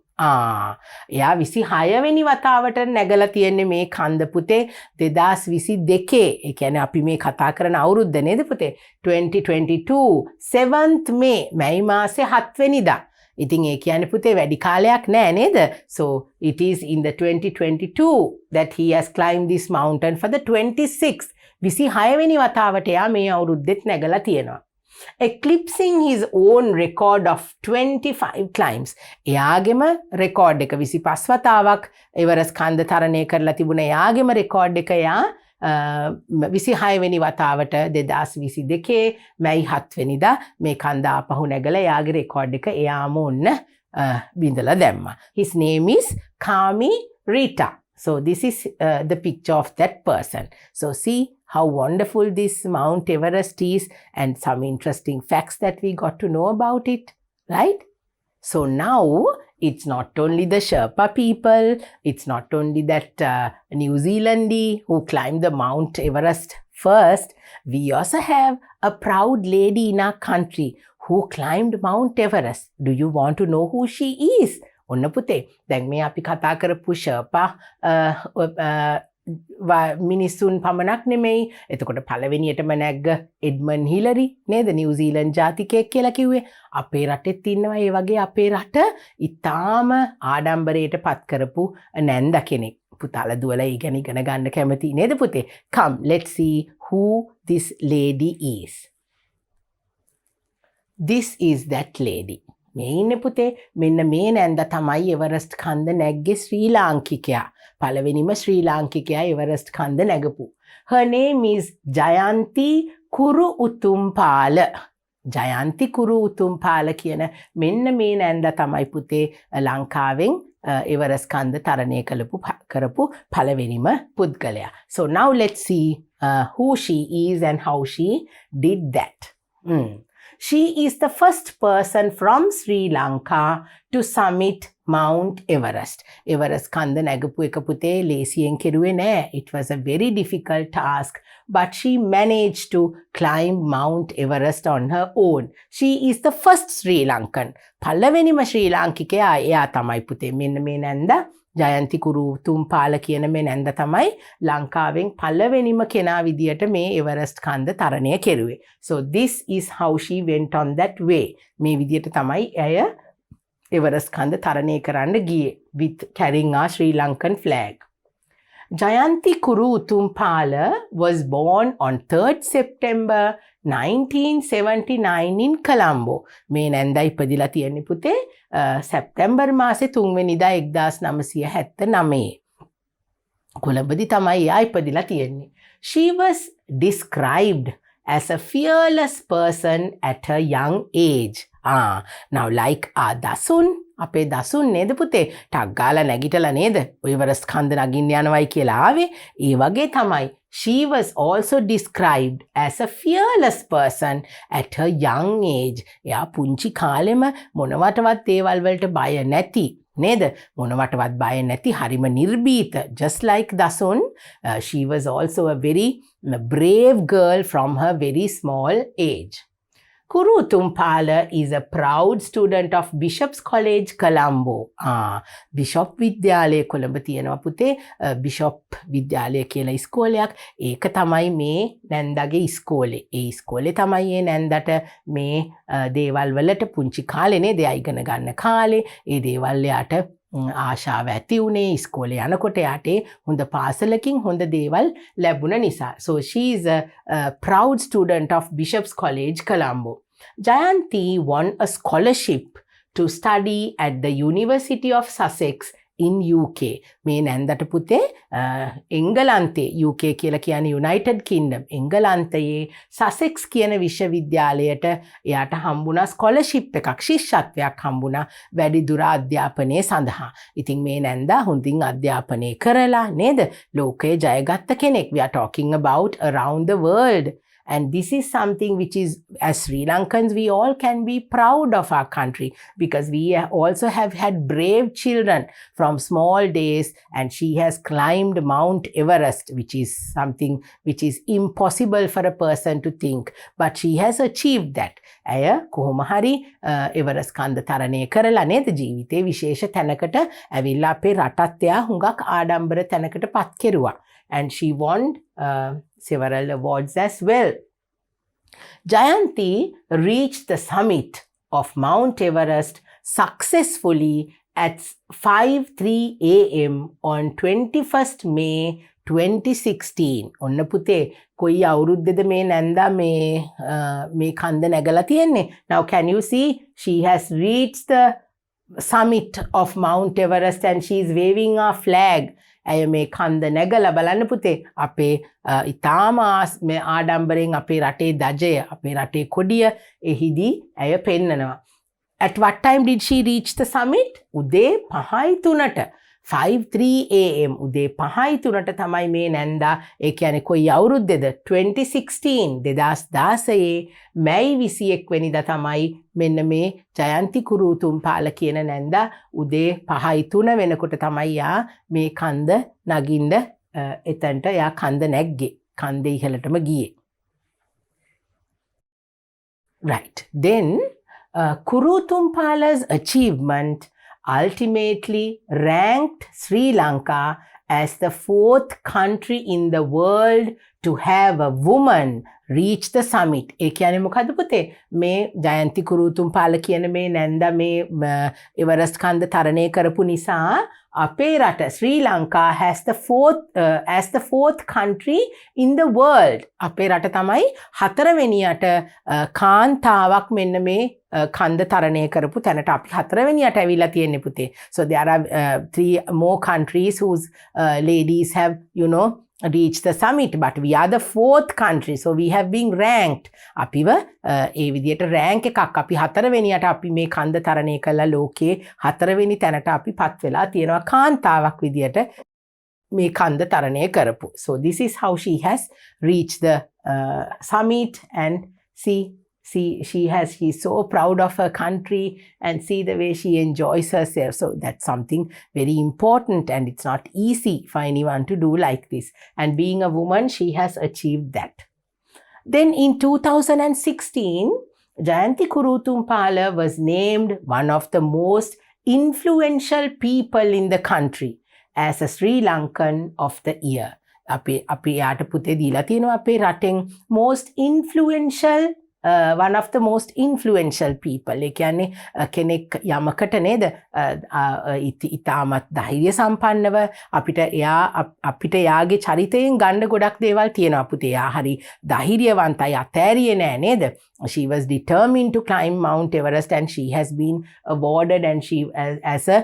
S2: එයා 26 වෙනි වතාවට නැගලා තියෙන්නේ මේ කන්ද පුතේ 2022. ඒ කියන්නේ අපි මේ කතා කරන අවුරුද්ද නේද පුතේ? 2022 7th May මැයි මාසේ 7 වෙනිදා. ඉතින් ඒ කියන්නේ පුතේ වැඩි කාලයක් නෑ නේද? So it is in the 2022 that he has climbed this mountain for the 26th. 26 වෙනි වතාවට එයා මේ අවුරුද්දෙත් නැගලා තියෙනවා. Eclipsing his own record of 25 climbs. එයාගෙම record එක 25 වතාවක් එවරස්ට් කන්ද තරණය කරලා තිබුණ එයාගෙම රෙකෝඩ් එක එයා 26 වෙනි වතාවට 2022 මැයි 7 වෙනිදා මේ කන්ද ආපහු නැගලා එයාගේ රෙකෝඩ් එක එයාම ඔන්න බිඳලා දැම්මා. His name is Kami Rita. So this is the picture of that person. So see how wonderful this Mount Everest is and some interesting facts that we got to know about it, right? So now it's not only the Sherpa people, it's not only that New Zealandie who climbed the Mount Everest first, we also have a proud lady in our country who climbed Mount Everest. Do you want to know who she is? ඔන්න පුතේ දැන් මේ අපි කතා කරපු ෂර්පා මිනිස්සුන් පමණක් නෙමෙයි. එතකොට පළවෙනියටම නැග්ග එඩ්මන් හිලරි නේද නිව්සීලන්ඩ් ජාතිකයෙක් කියලා කිව්වේ. අපේ රටෙත් ඉන්නවා ඒ වගේ අපේ රට ඉතාම ආඩම්බරයට පත් කරපු නැන්ද කෙනෙක්. පුතාලා දුවලා ඒ ගැන ඉගෙන ගන්න කැමති නේද පුතේ? Come, let's see who this lady is. This is that lady. මේ ඉන්නේ පුතේ මෙන්න මේ නැන්ද තමයි එවරස්ට් කන්ද නැග්ගේ ශ්‍රී ලාංකිකයා. පළවෙනිම ශ්‍රී ලාංකිකයා එවරස්ට් කන්ද නැගපු. Her name is Jayanti Kuru Utumpala. Jayanti Kuru Utumpala කියන මෙන්න මේ නැන්ද තමයි පුතේ ලංකාවෙන් එවරස්ට් කන්ද තරණය කරපු පළවෙනිම පුද්ගලයා. So now let's see who she is and how she did that. She is the first person from Sri Lanka to summit Mount Everest. Everest කන්ද නැගපු එක පුතේ ලේසියෙන් කෙරුවේ නෑ. It was a very difficult task, but she managed to climb Mount Everest on her own. She is the first Sri Lankan. පළවෙනිම ශ්‍රී ලාංකිකයා එයා තමයි පුතේ. මෙන්න මේ නැන්ද ජයන්ති කුරු තුම්පාල කියන මේ නැන්ද තමයි ලංකාවෙන් පළවෙනිම කෙනා විදියට මේ එවරස්ට් කන්ද තරණය කෙරුවේ. So this is how she went on that way. මේ විදියට තමයි ඇය එවරස්ට් කන්ද තරණය කරන්න ගියේ with carrying a Sri Lankan flag. Jayanti Kuru Utumpala was born on 3rd September 1979 in Colombo. මේ නැන්දා ඉපදිලා තියෙන්නේ පුතේ සැප්තැම්බර් මාසේ 3 වෙනිදා 1979. කොළඹදී තමයි එයා ඉපදිලා තියෙන්නේ. She was described as a fearless person at a young age. Now like දසුන් අපේ දසුන් නේද පුතේ ටක් ගාලා නැගිටලා නේද එවරස්ට් කන්ද නගින්න යනවයි කියලා ආවේ. ඒ වගේ තමයි she was also described as a fearless person at her young age. එයා පුංචි කාලෙම මොනවටවත් දේවල් වලට බය නැති නේද මොනවටවත් බය නැති හරිම නිර්භීත. Just like Dasun she was also a very brave girl from her very small age. Kuru Utumpala is a proud student of Bishop's College, Colombo. Bishop විද්‍යාලය කොළඹ තියෙනවා පුතේ. Bishop විද්‍යාලය කියලා ඉස්කෝලයක්. ඒක තමයි මේ නැන්දගේ ඉස්කෝලේ. ඒ ඉස්කෝලේ තමයි ඒ නැන්දට මේ දේවල් වලට පුංචි කාලේ නේද එයා ඉගෙන ගන්න කාලේ ඒ දේවල් එයාට ආශාව ඇති උනේ ඉස්කෝලේ යනකොට යාට හොඳ පාසලකින් හොඳ දේවල් ලැබුණ නිසා. So she is a proud student of Bishop's College, Colombo. Jayanti won a scholarship to study at the University of Sussex in UK. මේ නැන්දට පුතේ එංගලන්තේ UK කියලා කියන්නේ United Kingdom. එංගලන්තයේ Sussex කියන විශ්වවිද්‍යාලයට එයාට හම්බුණා ස්කෝලර්ෂිප් එකක් ශිෂ්‍යත්වයක් හම්බුණා වැඩිදුර අධ්‍යාපනය සඳහා. ඉතින් මේ නැන්දා හොඳින් අධ්‍යාපනය කරලා නේද ලෝකයේ ජයගත්ත කෙනෙක්. We are talking about around the world. And this is something which is, as Sri Lankans, we all can be proud of our country because we also have had brave children from small days, and she has climbed Mount Everest, which is something which is impossible for a person to think, but she has achieved that. ඇය කොහොම හරි Everest කන්ද තරණය කරලා නේද ජීවිතේ විශේෂ තැනකට ඇවිල්ලා අපේ රටත් එයා හුඟක් ආඩම්බර තැනකට පත් කෙරුවා. And she won several awards as well. Jayanti reached the summit of Mount Everest successfully at 5:03 a.m. on 21st May 2016. ඔන්න පුතේ කොයි අවුරුද්දද මේ නැන්දා මේ කන්ද නැගලා තියෙන්නේ. Now can you see she has reached the summit of Mount Everest and she is waving a flag. ඇය මේ කන්ද නැගලා බලන්න පුතේ අපේ ඉතාම ආඩම්බරෙන් අපේ රටේ දජය අපේ රටේ කොඩිය එහිදී ඇය පෙන්නනවා. At what time did she reach the summit? උදේ 5:03ට. 5:03 am උදේ 5:03ට තමයි මේ නැන්දා ඒ කියන්නේ කොයි අවුරුද්දේද 2016 2016 මැයි 21 වෙනිදා තමයි මෙන්න මේ ජයන්ති කුරුතුම්පාල කියන නැන්දා උදේ 5:03 වෙනකොට තමයි යා මේ කන්ද නගින්න එතනට යා කන්ද නැග්ගේ කන්දේ ඉහළටම ගියේ. Right. Then Kurutumpala's achievement ultimately ranked Sri Lanka as the 4th country in the world to have a woman reach the summit. ඒ කියන්නේ මොකද්ද පුතේ? මේ ජයන්ති කුරුතුම්පාල කියන මේ නැන්දා මේ එවරස්ට් කන්ද තරණය කරපු නිසා අපේ රට ශ්‍රී Lanka as the fourth country in the world. අපේ රට තමයි 4 වෙනියට කාන්තාවක් මෙන්න මේ කන්ද තරණය කරපු තැනට අපි 4 වෙනියට ඇවිල්ලා තියෙන්නේ පුතේ. So there are 3 more countries whose ladies have reached the summit, but we are the 4th country, so we have been ranked. අපිව ඒ විදියට රෑන්ක් එකක් අපි 4 වෙනියට අපි මේ කන්ද තරණය කළා ලෝකේ 4 වෙනි තැනට අපි පත් වෙලා තියෙනවා කාන්තාවක් විදියට මේ කන්ද තරණය කරපු. So this is how she has reached the summit, and she's so proud of her country, and see the way she enjoys herself. So that's something very important, and it's not easy for anyone to do like this. And being a woman, she has achieved that. Then in 2016, Jayanti Kurutumpala was named one of the most influential people in the country as a Sri Lankan of the year. අපි යාට පුතේ දීලා තියෙනවා අපේ රටෙන් most influential one of the most influential people. ඒ කියන්නේ කෙනෙක් යමකට නේද ඉතාමත් ධෛර්ය සම්පන්නව අපිට යාගේ චරිතයෙන් ගන්න ගොඩක් දේවල් තියෙනවා පුතේ. යා හරි ධෛර්යවන්තයි, අතෑරියේ නෑ නේද? She was determined to climb Mount Everest, and she has been awarded, and she as a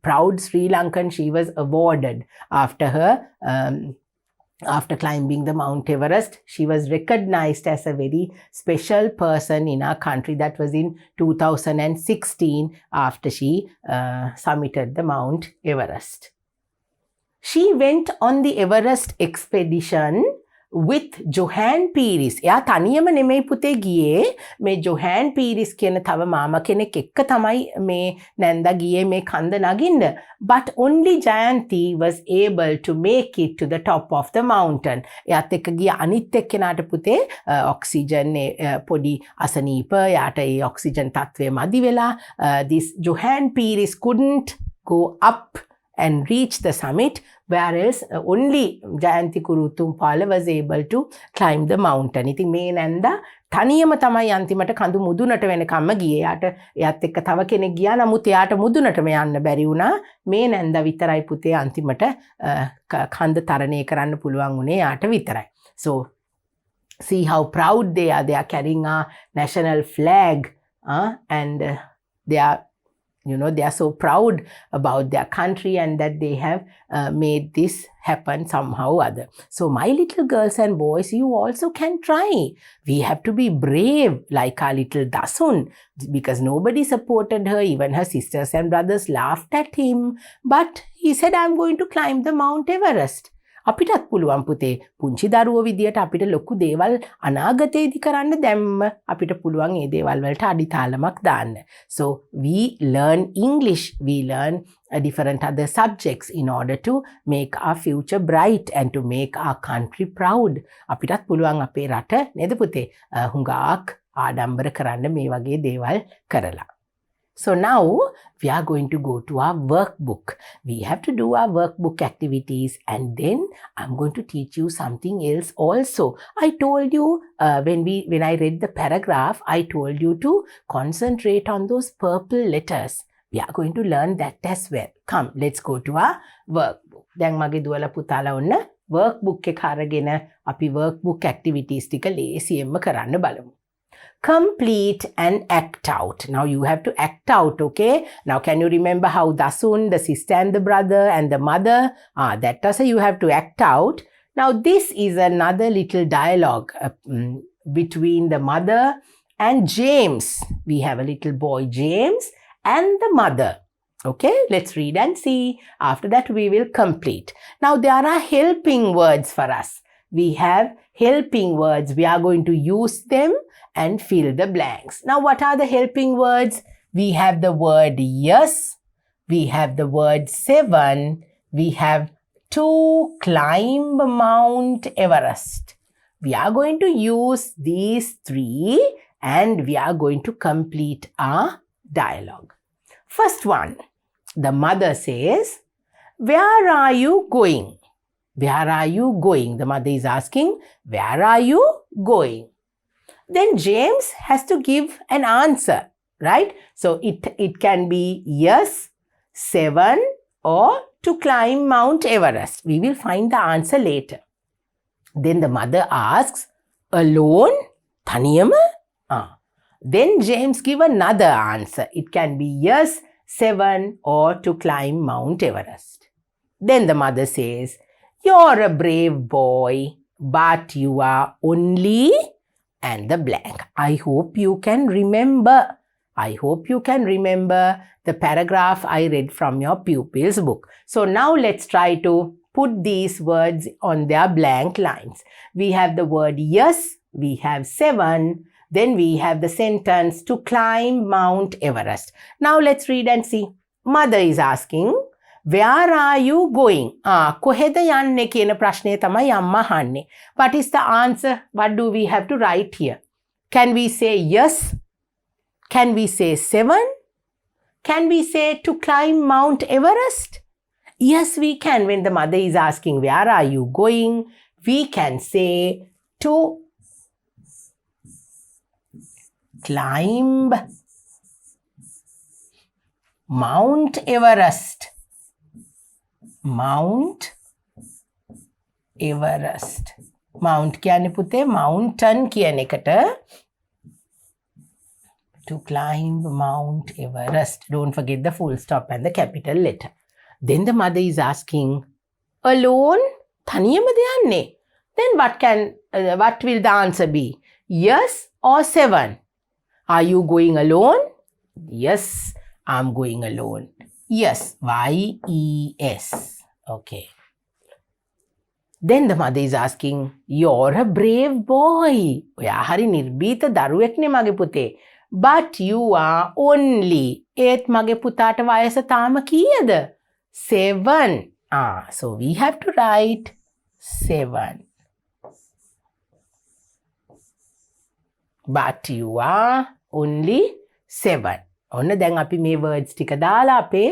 S2: proud Sri Lankan, she was awarded after climbing the Mount Everest. She was recognized as a very special person in our country. That was in 2016 after she summited the Mount Everest. She went on the Everest expedition with Johan Peiris. එයා තනියම නෙමෙයි පුතේ ගියේ. මේ ජොහන් පීරිස් කියන තව මාමා කෙනෙක් එක්ක තමයි මේ නැන්දා ගියේ මේ කන්ද නගින්න. But only Jayanti was able to make it to the top of the mountain. එයාත් එක්ක ගිය අනිත් එක්කෙනාට පුතේ ඔක්සිජන් පොඩි අසනීප යාට ඒ ඔක්සිජන් තත්ත්වය මදි වෙලා this Johan Peiris couldn't go up and reach the summit, whereas only Jayanti Kurutumpala was able to climb the mountain. ඉතින් මේ නැන්දා තනියම තමයි අන්තිමට කඳු මුදුනට වෙනකම්ම ගියේ. එයාත් එක්ක තව කෙනෙක් ගියා, නමුත් එයාට මුදුනටම යන්න බැරි වුණා. මේ නැන්දා විතරයි පුතේ අන්තිමට කඳ තරණය කරන්න පුළුවන් වුණේ යාට විතරයි. So see how proud they are. They are carrying our national flag, and they are they are so proud about their country, and that they have made this happen somehow or other. So my little girls and boys, you also can try. We have to be brave like our little Dasun, because nobody supported her. Even her sisters and brothers laughed at him, but he said, I'm going to climb the Mount Everest. අපිටත් පුළුවන් පුතේ පුංචි දරුවෝ විදියට අපිට ලොකු දේවල් අනාගතයේදී කරන්න දැම්ම අපිට පුළුවන් ඒ දේවල් වලට අඩිතාලමක් දාන්න. So we learn English, we learn different other subjects in order to make our future bright and to make our country proud. අපිටත් පුළුවන් අපේ රට නේද පුතේ හුඟක් ආඩම්බර කරන්න මේ වගේ දේවල් කරලා. So now we are going to go to our workbook. We have to do our workbook activities, and then I'm going to teach you something else also. I told you when I read the paragraph, I told you to concentrate on those purple letters. We are going to learn that as well. Come, let's go to our workbook. දැන් මගේ දුවලා පුතාලා ඔන්න workbook එක අරගෙන අපි workbook activities ටික ලේසියෙන්ම කරන්න බලමු. Complete and act out. Now you have to act out, okay? Now can you remember how Dasun, the sister and the brother and the mother, that also you have to act out. Now this is another little dialogue between the mother and James. We have a little boy, James, and the mother. Okay, let's read and see. After that, we will complete. Now, there are helping words for us. We have helping words. We are going to use them and fill the blanks. Now, what are the helping words? We have the word yes. We have the word 7. We have to climb Mount Everest. We are going to use these 3 and we are going to complete our dialogue. First one, the mother says, where are you going? Where are you going? The mother is asking, where are you going? Then James has to give an answer, right? So it can be yes, 7 or to climb Mount Everest. We will find the answer later. Then the mother asks, alone? Thaniyama? Then James give another answer. It can be yes, 7 or to climb Mount Everest. Then the mother says, you're a brave boy, but you are only and the blank. I hope you can remember. I hope you can remember the paragraph I read from your Pupils book. So now let's try to put these words on their blank lines. We have the word yes, we have 7, then we have the sentence to climb Mount Everest. Now let's read and see. Mother is asking, where are you going? කොහෙද යන්නේ කියන ප්‍රශ්නය තමයි අම්මා අහන්නේ. What is the answer? What do we have to write here? Can we say yes? Can we say 7? Can we say to climb Mount Everest? Yes, we can. When the mother is asking, where are you going? We can say to climb Mount Everest. Mount Everest. Mount කියන්නේ පුතේ mountain කියන එකට. To climb Mount Everest. Don't forget the full stop and the capital letter. Then the mother is asking, alone? තනියමද යන්නේ? Then what will the answer be? Yes or 7? Are you going alone? Yes, I'm going alone. Yes, Y-E-S. Okay. Then the mother is asking, you're a brave boy. ඔයා හරි නිර්භීත දරුවෙක්නේ මගේ පුතේ. But you are only. ඒත් මගේ පුතාට වයස තාම කීයද? 7. So we have to write 7. But you are only 7. ඔන්න දැන් අපි මේ words ටික දාලා අපේ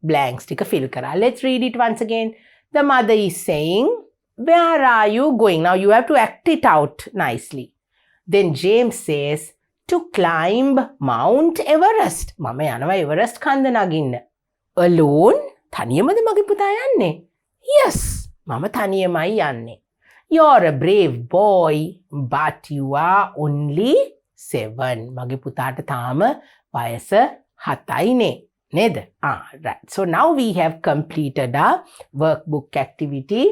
S2: blanks ටික fill කරා. Let's read it once again. The mother is saying, where are you going? Now you have to act it out nicely. Then James says, to climb Mount Everest. මම යනවා Everest කන්ද නගින්න. Alone? තනියමද මගේ පුතා යන්නේ? Yes, මම තනියමයි යන්නේ. You're a brave boy, but you are only 7. මගේ පුතාට තාම වයස 7යිනේ. නේද? Right. So now we have completed our workbook activity,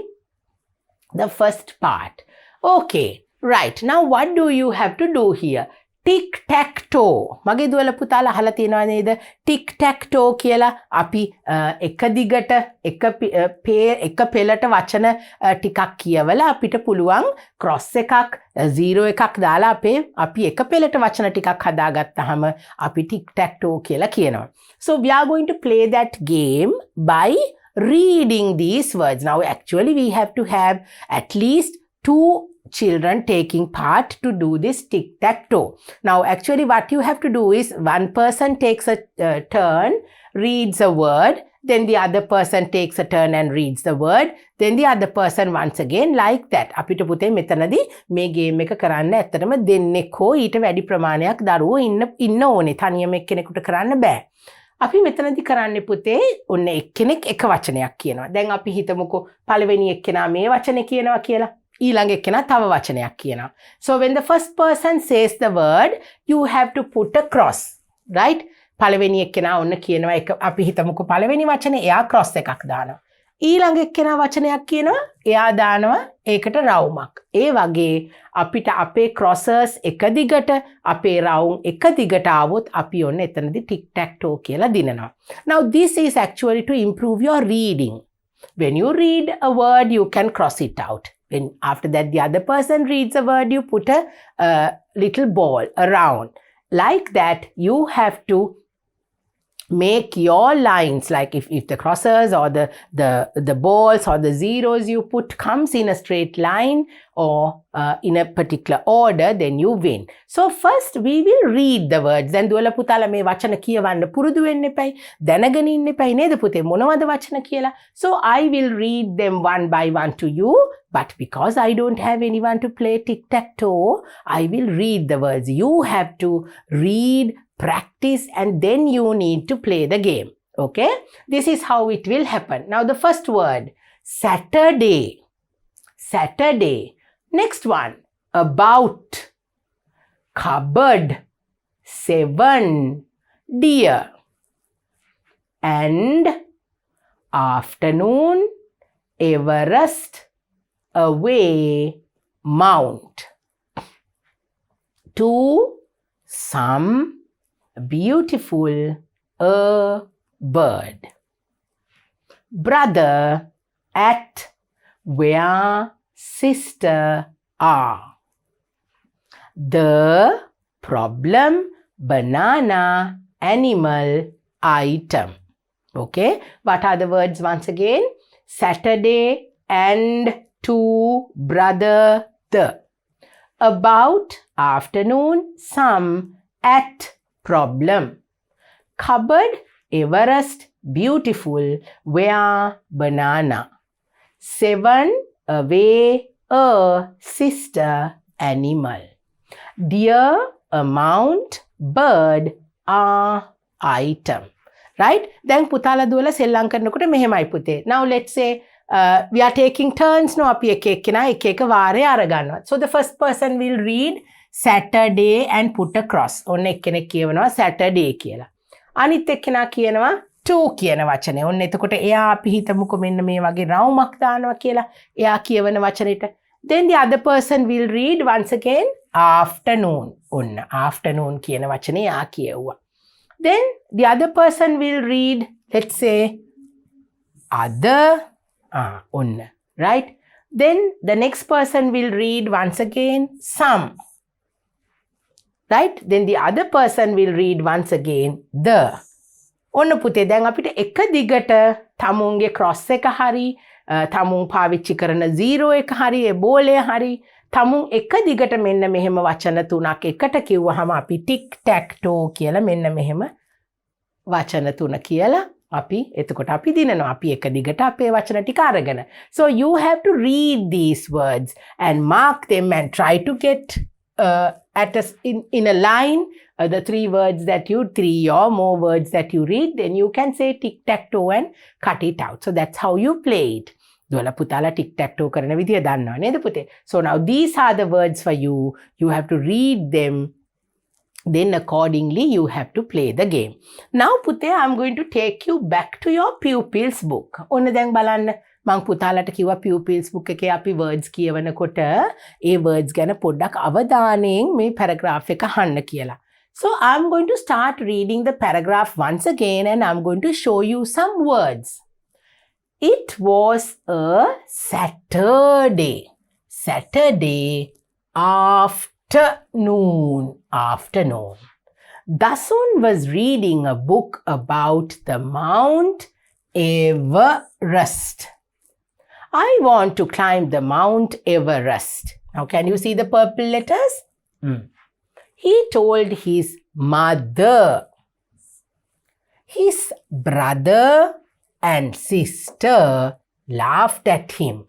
S2: the first part. Okay, right. Now what do you have to do here? Tic Tac Toe. මගේ දුවල පුතාලා අහලා තියෙනවා නේද? Tic Tac Toe කියලා අපි එක දිගට එක පෙළට වචන ටිකක් කියවලා අපිට පුළුවන් cross එකක් 0 එකක් දාලා අපි එක පෙළට වචන ටිකක් හදාගත්තාම අපි Tic Tac Toe කියලා කියනවා. So we are going to play that game by reading these words. Now actually we have to have at least 2 children taking part to do this tic-tac-toe. Now actually what you have to do is one person takes a turn, reads a word, then the other person takes a turn and reads the word, then the other person once again, like that. අපිට පුතේ මෙතනදී මේ game එක කරන්න ඇත්තටම දෙන්නෙක් හෝ ඊට වැඩි ප්‍රමාණයක් දරුවෝ ඉන්න ඕනේ. තනියම එක්කෙනෙකුට කරන්න බෑ. අපි මෙතනදී කරන්නේ පුතේ ඔන්න එක්කෙනෙක් එක වචනයක් කියනවා. දැන් අපි හිතමුකෝ පළවෙනි එක්කෙනා මේ වචනේ කියනවා කියලා. ඊළඟ එක්කෙනා තව වචනයක් කියනවා. So when the first person says the word, you have to put a cross, right? පළවෙනි එක්කෙනා ඔන්න කියනවා එක අපි හිතමුකෝ පළවෙනි වචනේ එයා cross එකක් දානවා. ඊළඟ එක්කෙනා වචනයක් කියනවා එයා දානවා ඒකට රවුමක්. ඒ වගේ අපිට අපේ crosses එක දිගට අපේ රවුම් එක දිගට ආවොත් අපි ඔන්න එතනදී tic tac toe කියලා දිනනවා. Now this is actually to improve your reading. When you read a word you can cross it out. When after that the other person reads a word you put a little ball around. Like that you have to make your lines, like if the crosses or the balls or the zeros you put comes in a straight line or in a particular order, then you win. So first we will read the words. Then දුවලා පුතාලා මේ වචන කියවන්න පුරුදු වෙන්න එපයි. දැනගෙන ඉන්න එපයි නේද පුතේ මොනවද වචන කියලා. So I will read them one by one to you, but because I don't have anyone to play tic tac toe, I will read the words. You have to read, practice, and then you need to play the game. Okay, this is how it will happen. Now the first word, Saturday. Saturday. Next one, about. Cupboard. 7. Dear. And afternoon. Everest. Away. Mount. 2. Some. Beautiful. A bird. Brother. At. Where. Sister. Are. The problem. Banana. Animal. Item. Okay, what are the words once again? Saturday and to, brother, the. About, afternoon, some, at, problem. Cupboard, Everest, beautiful, where, banana. 7, away, a, sister, animal. Dear, amount, bird, a, item. Right? Then පුතාලා දුවලා සෙල්ලම් කරනකොට මෙහෙමයි පුතේ. Now let's say we are taking turns. No, අපි එක එක්කෙනා එක එක වාරේ අරගන්නවා. So the first person will read Saturday and put a cross. ඔන්න එක්කෙනෙක් කියවනවා Saturday කියලා. අනිත් එක්කෙනා කියනවා to කියන වචනේ. ඔන්න එතකොට එයා අපි හිතමුකෝ මෙන්න මේ වගේ රවුමක් දානවා කියලා. එයා කියවන වචනෙට. Then the other person will read once again afternoon. ඔන්න afternoon කියන වචනේ එයා කියවුවා. Then the other person will read, let's say, other, right? Then the next person will read once again, some, right? Then the other person will read once again, the. ඔන්න පුතේ දැන් අපිට එක දිගට තමුන්ගේ cross එක හරි තමුන් පාවිච්චි කරන zero එක හරි ඒ බෝලය හරි තමුන් එක දිගට මෙන්න මෙහෙම වචන තුනක් එකට කිව්වහම අපි tic tac toe කියලා මෙන්න මෙහෙම වචන තුන කියලා අපි එතකොට අපි දිනනවා අපි එක දිගට අපේ වචන ටික අරගෙන. So you have to read these words and mark them and try to get in a line the three or more words that you read, then you can say tic tac toe and cut it out. So that's how you play it. දුවලා පුතාලා tic tac toe කරන විදිය දන්නවා නේද පුතේ? So now these are the words for you. You have to read them. Then accordingly you have to play the game. Now පුතේ I'm going to take you back to your Pupils book. ඔන්න දැන් බලන්න මං පුතාලට කිව්වා Pupils book එකේ අපි words කියවනකොට ඒ words ගැන පොඩ්ඩක් අවධානයෙන් මේ paragraph එක අහන්න කියලා. So I'm going to start reading the paragraph once again and I'm going to show you some words. It was a Saturday. Saturday afternoon. Dasun was reading a book about the Mount Everest. I want to climb the Mount Everest. Now can you see the purple letters? He told his mother. His brother and sister laughed at him.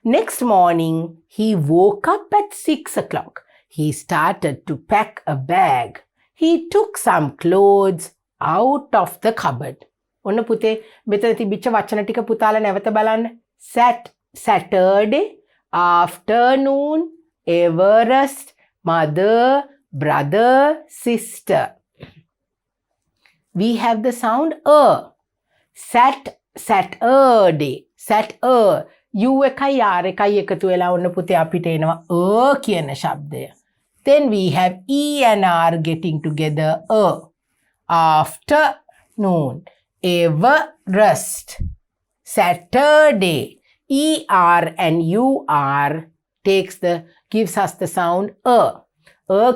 S2: Next morning, he woke up at 6 o'clock. He started to pack a bag. He took some clothes out of the cupboard. ඔන්න පුතේ මෙතන තිබිච්ච වචන ටික පුතාලා නැවත බලන්න. Saturday, afternoon, Everest, mother, brother, sister. We have the sound a. Sat Saturday. U එකයි R එකයි එකතු වෙලා ඔන්න පුතේ අපිට එනවා කියන ශබ්දය. Then we have E and R getting together afternoon. Everest. Saturday. ER and UR gives us the sound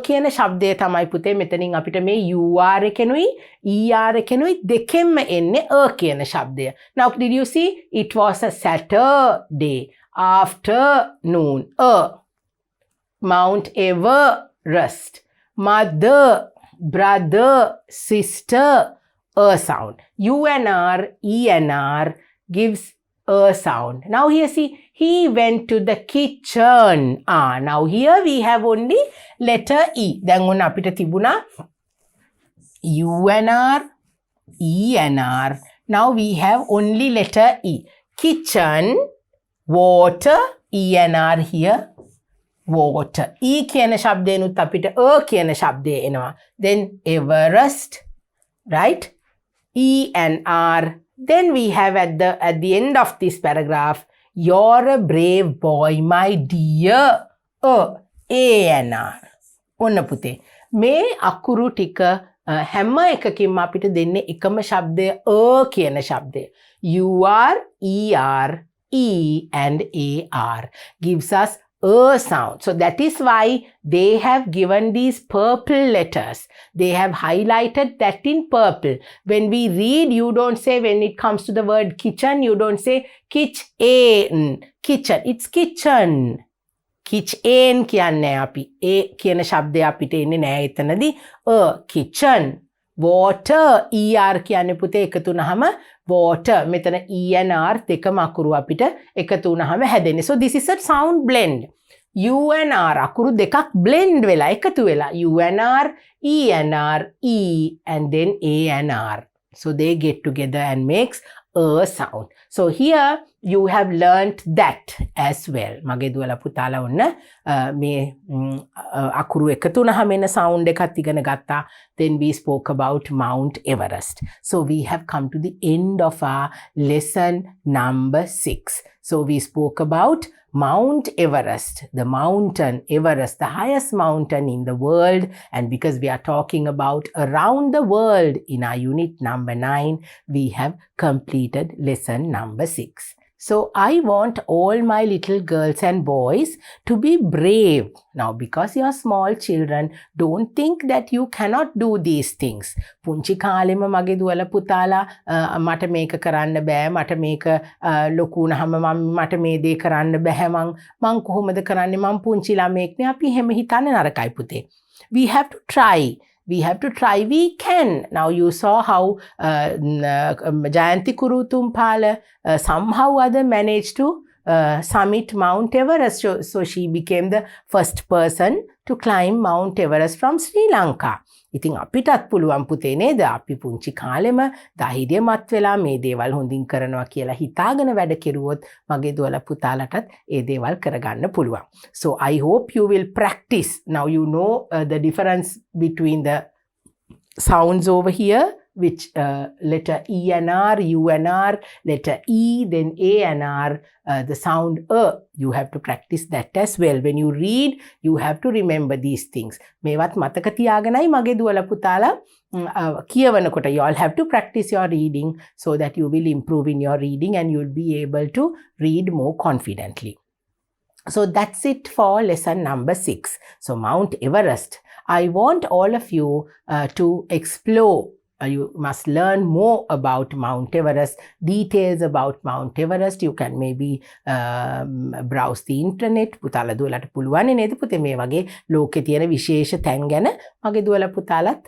S2: කියන ශබ්දය තමයි පුතේ මෙතනින් අපිට මේ UR එකෙනුයි ER එකෙනුයි දෙකෙන්ම එන්නේ කියන ශබ්දය. Now did you see it was a Saturday afternoon. Mount Everest. Mother, brother, sister, sound. UNR, ENR gives sound. Now here see, he went to the kitchen. Now here we have only letter E. දැන් ඔන්න අපිට තිබුණා UNR, ENR. Now we have only letter E. Kitchen, water, ENR here, water. E කියන ශබ්දේනුත් අපිට කියන ශබ්දය එනවා. Then Everest, right? E and R. Then we have at the end of this paragraph, you're a brave boy, my dear. A&R. ඔන්න පුතේ. මේ අකුරු ටික හැම එකකින්ම අපිට දෙන්නේ එකම ශබ්දය කියන ශබ්දය. UR, ER, E and AR gives us a sound. So that is why they have given these purple letters. They have highlighted that in purple. When we read, you don't say, when it comes to the word kitchen, you don't say kitchen. It's kitchen. Kitchen කියන්නේ අපි කියන ශබ්දය අපිට එන්නේ නෑ එතනදී kitchen. Water, ER කියන්නේ පුතේ එකතු වුනහම water. මෙතන E and R දෙකම අකුරු අපිට එකතු වුනහම හැදෙන්නේ. So this is a sound blend. U and R අකුරු දෙකක් blend වෙලා එකතු වෙලා. U and R, E and R, E and then A and R. So they get together and makes a sound. So here you have learnt that as well. මගේ දුවලා පුතාලා ඔන්න මේ අකුරු එකතු වුනහම එන sound එකත් ඉගෙන ගත්තා. Then we spoke about Mount Everest. So we have come to the end of our lesson number 6. So we spoke about Mount Everest, the mountain Everest, the highest mountain in the world. And because we are talking about around the world in our unit number 9, we have completed lesson number 6. So I want all my little girls and boys to be brave. Now, because you are small children, don't think that you cannot do these things. පුංචි කාලෙම මගේ දුවලා පුතාලා මට මේක කරන්න බෑ, මට මේක ලොකු වුණාම මට මේ දේ කරන්න බෑ, මං කොහොමද කරන්නේ, මං පුංචි ළමෙක්නේ, අපි හැම හිතන්නේ නරකයි පුතේ. We have to try. We have to try. We can. Now you saw how Jayanti Kurutumpala somehow or other managed to summit Mount Everest. So she became the first person to climb Mount Everest from Sri Lanka. ඉතින් අපිටත් පුළුවන් පුතේ නේද? අපි පුංචි කාලෙම ධෛර්යමත් වෙලා මේ දේවල් හොඳින් කරනවා කියලා හිතාගෙන වැඩ කෙරුවොත් මගේ දුවලා පුතාලටත් ඒ දේවල් කරගන්න පුළුවන්. So I hope you will practice. Now you know the difference between the sounds over here, which letter E and R, U and R, letter E, then A and R, the sound you have to practice that as well. When you read, you have to remember these things. මේවත් මතක තියාගෙනයි මගේ දුවලා පුතාලා කියවනකොට you all have to practice your reading so that you will improve in your reading and you will be able to read more confidently. So that's it for lesson number 6. So Mount Everest. I want all of you to explore. You must learn more about Mount Everest, details about Mount Everest. You can maybe browse the internet. පුතාලා දුවලට පුළුවන් නේද පුතේ මේ වගේ ලෝකේ තියෙන විශේෂ තැන් ගැන මගේ දුවලා පුතාලත්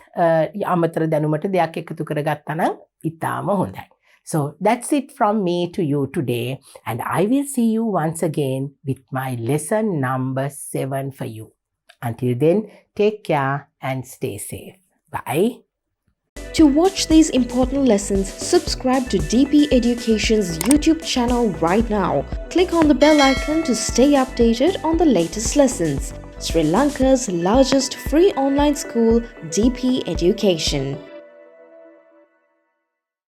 S2: අමතර දැනුමට දෙයක් එකතු කරගත්තා නම් ඉතාම හොඳයි. So that's it from me to you today, and I will see you once again with my lesson number 7 for you. Until then, take care and stay safe. Bye.
S1: To watch these important lessons, subscribe to DP Education's YouTube channel right now. Click on the bell icon to stay updated on the latest lessons. Sri Lanka's largest free online school, DP Education.